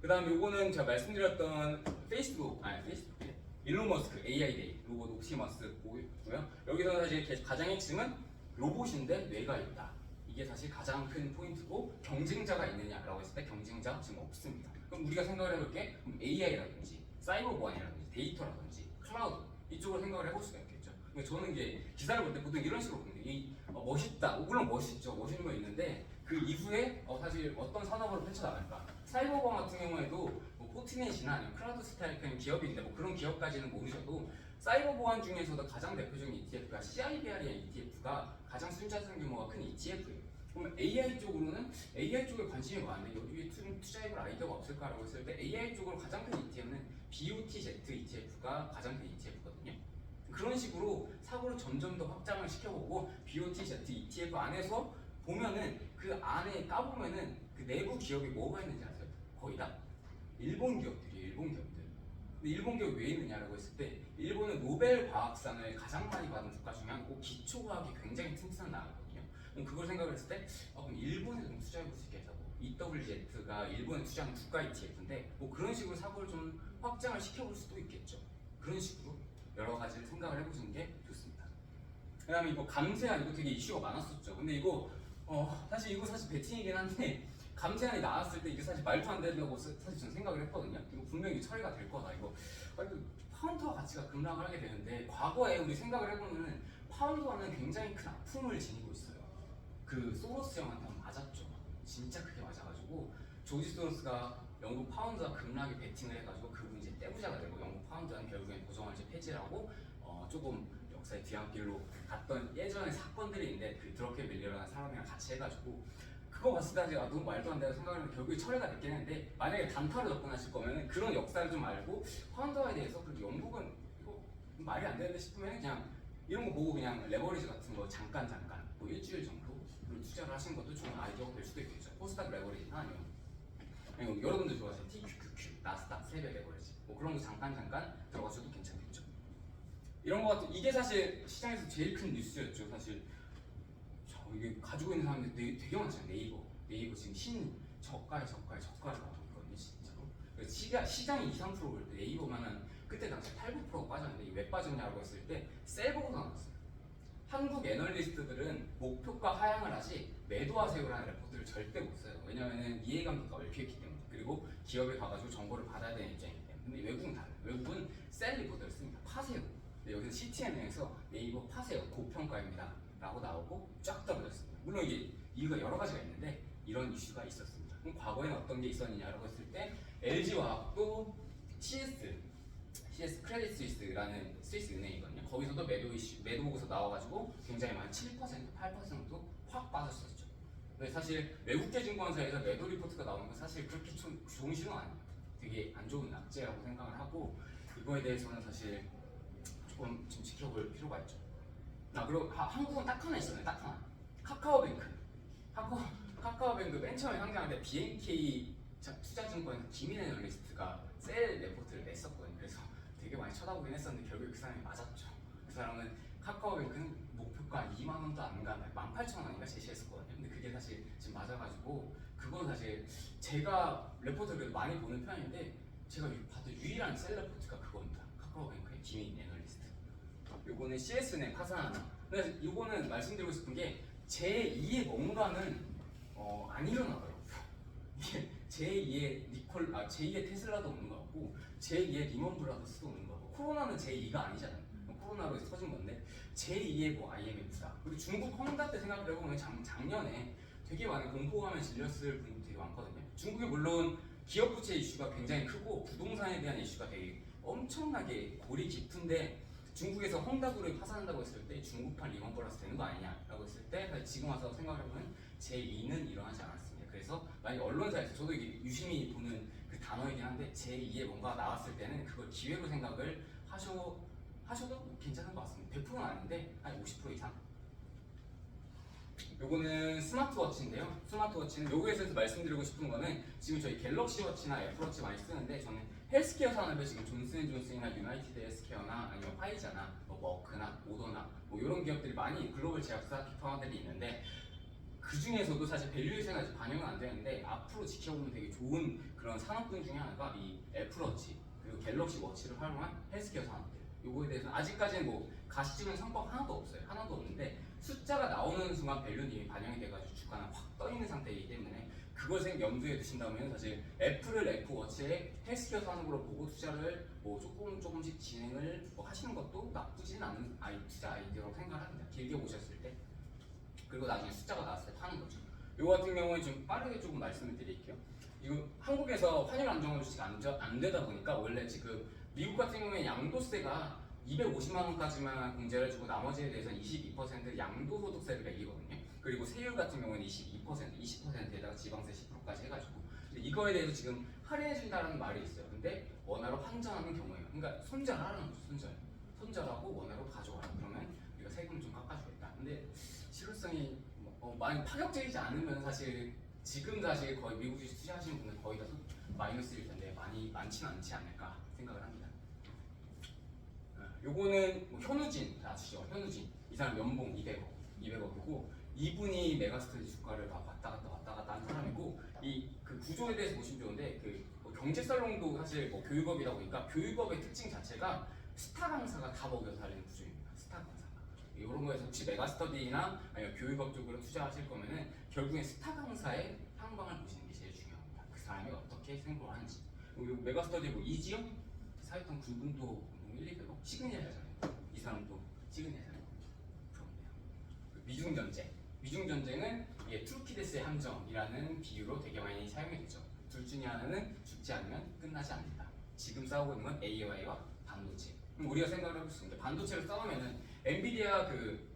그 다음 요거는 제가 말씀드렸던 페이스북 일론 머스크 AI데이 로봇 옵티머스고요. 여기서 사실 가장 핵심은 로봇인데 뇌가 있다. 이게 사실 가장 큰 포인트고 경쟁자가 있느냐라고 했을 때 경쟁자 지금 없습니다. 그럼 우리가 생각을 해볼 게 AI라든지 사이버 보안이라든지 데이터라든지 클라우드 이쪽으로 생각을 해볼 수가 있겠죠. 근데 저는 이제 기사를 볼 때 보통 이런 식으로 보는데 멋있다. 물론 멋있죠. 멋있는 거 있는데 그 이후에 사실 어떤 산업으로 펼쳐나갈까? 사이버 보안 같은 경우에도 뭐 포트넷이나 아니면 크라우드 스트라이크는 기업인데 뭐 그런 기업까지는 모르셔도 사이버 보안 중에서도 가장 대표적인 ETF가 CIBR이라는 ETF가 가장 순자산 규모가 큰 ETF예요. 그럼 AI 쪽으로는 AI 쪽에 관심이 많은데 여기에 투자해볼 아이디어가 없을까라고 했을 때 AI 쪽으로 가장 큰 ETF는 BOTZ ETF가 가장 큰 ETF거든요. 그런 식으로 사고를 점점 더 확장을 시켜보고 BOTZ ETF 안에서 보면은 그 안에 까보면은 그 내부 기업이 뭐가 있는지 아세요? 거의 다 일본 기업들이에요. 일본 기업들. 근데 일본 기업이 왜 있느냐라고 했을 때 일본은 노벨 과학상을 가장 많이 받은 국가 중에 하나고 기초과학이 굉장히 튼튼한 나라거든요. 그럼 그걸 생각을 했을 때 그럼 일본에 좀 투자해볼 수 있겠다고 EWZ가 일본에 투자하는 국가 ETF인데 뭐 그런 식으로 사고를 좀 확장을 시켜볼 수도 있겠죠. 그런 식으로 여러 가지를 생각을 해보시는 게 좋습니다. 그 다음에 이거 감세안 이거 되게 이슈가 많았었죠. 근데 이거 사실 베팅이긴 한데 감세안이 나왔을 때 이게 사실 말도 안 된다고 사실 저는 생각을 했거든요. 이거 분명히 처리가 될 거다. 이거 파운드와 가치가 급락을 하게 되는데 과거에 우리 생각을 해보면 파운드와는 굉장히 큰 아픔을 지니고 있어요. 그 소로스 형한테 맞았죠. 진짜 크게 맞아가지고 조지 소로스가 영국 파운드와 급락에 베팅을 해가지고 그분이 이제 떼부자가 되고 영국 파운드는 결국엔 고정환제 폐지를 하고 조금 역사의 뒤안길로 갔던 예전의 사건들이 있는데 그 드러케 밀리라는 사람이랑 같이 해가지고 그거 봤을 때 아직 너무 말도 안 되는 생각을 하면 결국에 철회가 됐긴 했는데 만약에 단타로 접근하실 거면 그런 역사를 좀 알고 파운더에 대해서 그래도 영국은 이거 말이 안 되는데 싶으면 그냥 이런 거 보고 그냥 레버리지 같은 거 잠깐 뭐 일주일 정도 투자를 하시는 것도 좋은 아이디어가 될 수도 있겠죠. 코스닥 레버리지나 아니면 여러분들 좋아하시는 TQQQ, 나스닥 세배 레버리지 뭐 그런 거 잠깐 들어가셔도 괜찮겠죠. 이런 거 같은 이게 사실 시장에서 제일 큰 뉴스였죠. 사실 이게 가지고 있는 사람들이 되게 많잖아요. 네이버 지금 저가에 가고 있거든요. 진짜로. 시장이 2~3% 올 때 네이버만은 그때 당시 8~9%가 빠졌는데 왜 빠졌냐고 했을 때 셀보고서 나왔어요. 한국 애널리스트들은 목표가 하향을 하지 매도하세요라는 레포트를 절대 못 써요. 왜냐면은 이해관계가 얽혀있기 때문에. 그리고 기업에 가가지고 정보를 받아야 되는 입장이기 때문에. 근데 외국은 달라요. 외국은 셀 리포트를 씁니다. 파세요. 근데 여기서 CTN에서 네이버 파세요. 고평가입니다. 라고 나오고 쫙 떨어졌습니다. 물론 이게 이유가 여러 가지가 있는데 이런 이슈가 있었습니다. 그럼 과거에는 어떤 게 있었느냐라고 했을 때 LG화학도 CS 크레딧 스위스라는 스위스 은행이거든요. 거기서도 매도 보고서 나와가지고 굉장히 많이 7%, 8%도 확 빠졌었죠. 근데 사실 외국계 증권사에서 매도 리포트가 나오는 건 사실 그렇게 좋은 신호 아니에요. 되게 안 좋은 낙제라고 생각을 하고 이거에 대해서는 사실 조금 좀 지켜볼 필요가 있죠. 그리고 한국은 딱 하나 있었네. 딱 하나. 카카오뱅크 맨 처음에 상장할 때 BNK 투자증권에서 김인 애널리스트가 셀 레포트를 냈었거든요. 그래서 되게 많이 쳐다보긴 했었는데 결국 그 사람이 맞았죠. 그 사람은 카카오뱅크는 목표가 2만 원도 안 가나 18,000원인가 제시했었거든요. 근데 그게 사실 지금 맞아가지고 그건 사실 제가 레포트를 많이 보는 편인데 제가 봐도 유일한 셀 레포트가 그겁니다. 카카오뱅크의 김인 애널리스트. 요거는 CS은행 파산하나. 근데 요거는 말씀드리고 싶은 게 제2의 뭔가는 안 일어나더라고요. 이게 제2의 테슬라도 없는 것 같고 제2의 리먼 브라더스도 없는 것 같고 코로나는 제2가 아니잖아요. 코로나로 터진 건데 제2의 뭐 IMF다. 그리고 중국 헝다 때 생각을 해보면 작년에 되게 많은 공포감에 질렸을 분들이 되게 많거든요. 중국이 물론 기업 부채 이슈가 굉장히 크고 부동산에 대한 이슈가 되게 엄청나게 골이 깊은데 중국에서 헝다그룹이 파산한다고 했을 때 중국판 리먼 브라더스 되는 거 아니냐라고 했을 때 지금 와서 생각해보면 제2는 일어나지 않았습니다. 그래서 만약 언론사에서 저도 이게 유심히 보는 그 단어이긴 한데 제2의 뭔가 나왔을 때는 그걸 기회로 생각을 하셔도 괜찮은 것 같습니다. 100%는 아닌데 한 50% 이상. 요거는 스마트워치인데요. 스마트워치는 요거에서 말씀드리고 싶은 거는 지금 저희 갤럭시 워치나 애플워치 많이 쓰는데 저는 헬스케어 산업에 지금 존슨앤존슨이나 유나이티드 헬스케어나 아니면 화이자나 뭐 머크나 오더나 뭐 이런 기업들이 많이 글로벌 제약사 기파들이 있는데 그 중에서도 사실 밸류에이션이 아직 반영은 안 되는데 앞으로 지켜보면 되게 좋은 그런 산업군 중에 하나가 이 애플워치 그리고 갤럭시 워치를 활용한 헬스케어 산업들. 요거에 대해서는 아직까지는 뭐 가시적인 성과가 하나도 없어요. 하나도 없는데 숫자가 나오는 순간 밸류는 이미 반영이 돼가지고 주가는 확 떠있는 상태이기 때문에 그것을 염두에 두신다면 사실 애플을 애플워치의 헬스케어 산업으로 보고 투자를 뭐 조금씩 진행을 하시는 것도 나쁘진 않은 투자 아이디어라고 생각합니다. 길게 보셨을 때. 그리고 나중에 숫자가 나왔을 때 파는 거죠. 이거 같은 경우에 좀 빠르게 조금 말씀을 드릴게요. 이거 한국에서 환율 안정화 조치가 안 되다 보니까 원래 지금 미국 같은 경우에 양도세가 250만 원까지만 공제를 해주고 나머지에 대해서는 22% 양도소득세를 매기거든요. 그리고 세율 같은 경우는 22%, 20%에다가 지방세 10%까지 해가지고 이거에 대해서 지금 할인해준다는 말이 있어요. 근데 원화로 환전하는 경우에요. 그러니까 손절하라는 거죠. 손절하고 원화로 가져와라. 그러면 우리가 세금 좀 깎아주겠다. 근데 실효성이 많이 파격적이지 않으면 사실 지금 사실 거의 미국 주식 투자하시는 분들 거의 다 마이너스일 텐데 많지는 않지 않을까 생각을 합니다. 요거는 뭐 현우진 아시죠? 현우진 이 사람 연봉 200억이고 이분이 메가스터디 주가를 막 왔다 갔다 하는 사람이고 이 그 구조에 대해서 보시면 좋은데 뭐 경제 살롱도 사실 뭐 교육업이다 보니까 교육업의 특징 자체가 스타 강사가 다 먹여서 살리는 구조입니다. 스타 강사가 이런 거에서 혹시 메가스터디나 아니면 교육업 쪽으로 투자하실 거면은 결국엔 스타 강사의 향방을 보시는 게 제일 중요합니다. 그 사람이 어떻게 생각을 하는지. 그리고 메가스터디 뭐 이지영 사회통 굵은도 1, 200억 시그니엘이잖아요. 이 사람도 시그니엘이잖아요. 미중전쟁은 이게 투키데스의 함정이라는 비유로 되게 많이 사용이 되죠. 둘 중에 하나는 죽지 않으면 끝나지 않는다. 지금 싸우고 있는 건 AI와 반도체. 그럼 우리가 생각을 해볼 수 있는 게 반도체를 싸우면은 엔비디아 그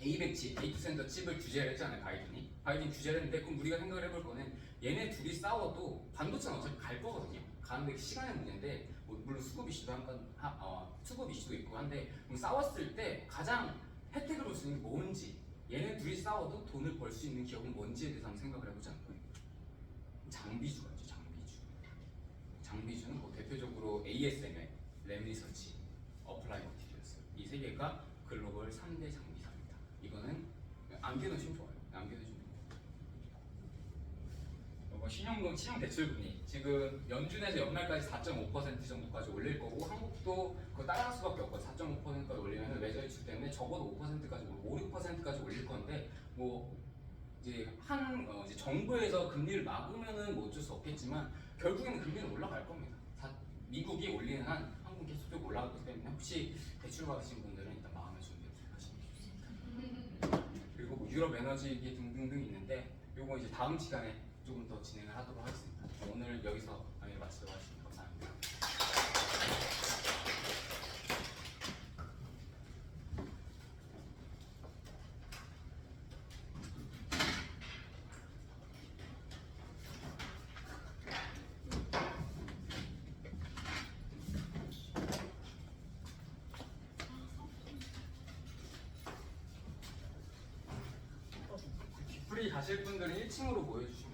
A100 칩, 데이터센터 칩을 규제를 했잖아요. 바이든이 규제를 했는데 그럼 우리가 생각을 해볼 거는 얘네 둘이 싸워도 반도체는 어차피 갈 거거든요. 가는데 시간의 문제인데 뭐 물론 수급 이슈도 수급 이슈도 있고 한데 그럼 싸웠을 때 가장 혜택을 볼 수 있는 게 뭔지 얘네 둘이 싸워도 돈을 벌 수 있는 기업은 뭔지에 대해서 한번 생각을 해보자는 거예요. 장비주가 있죠. 장비주는 뭐 대표적으로 ASML, 램리서치, 어플라이 머티리얼스 이 세 개가 글로벌 3대 장비사입니다. 이거는 안겨놓으시면 좋아요. 안겨놓으시면 좋아요. 신용 대출금리 지금 연준에서 연말까지 4.5% 정도까지 올릴 거고 한국도 그거 따라갈 수밖에 없고 4.5%까지 올리면 외저 이축 때문에 적어도 5%까지 6%까지 올릴 건데 뭐 이제 이제 정부에서 금리를 막으면은 뭐 어쩔 수 없겠지만 결국에는 금리는 올라갈 겁니다. 미국이 올리는 한 한국 계속적으로 올라갈 거기 때문에 혹시 대출 받으신 분들은 일단 마음의 준비를 하시는 게 좋습니다. 그리고 뭐 유럽 에너지기 등등등 있는데 요거 이제 다음 시간에 조금 더 진행을 하도록 하겠습니다. 오늘 여기서 강의를 마치도록 하겠습니다. 감사합니다. 뒷풀이 가실 분들은 1층으로 모여주시면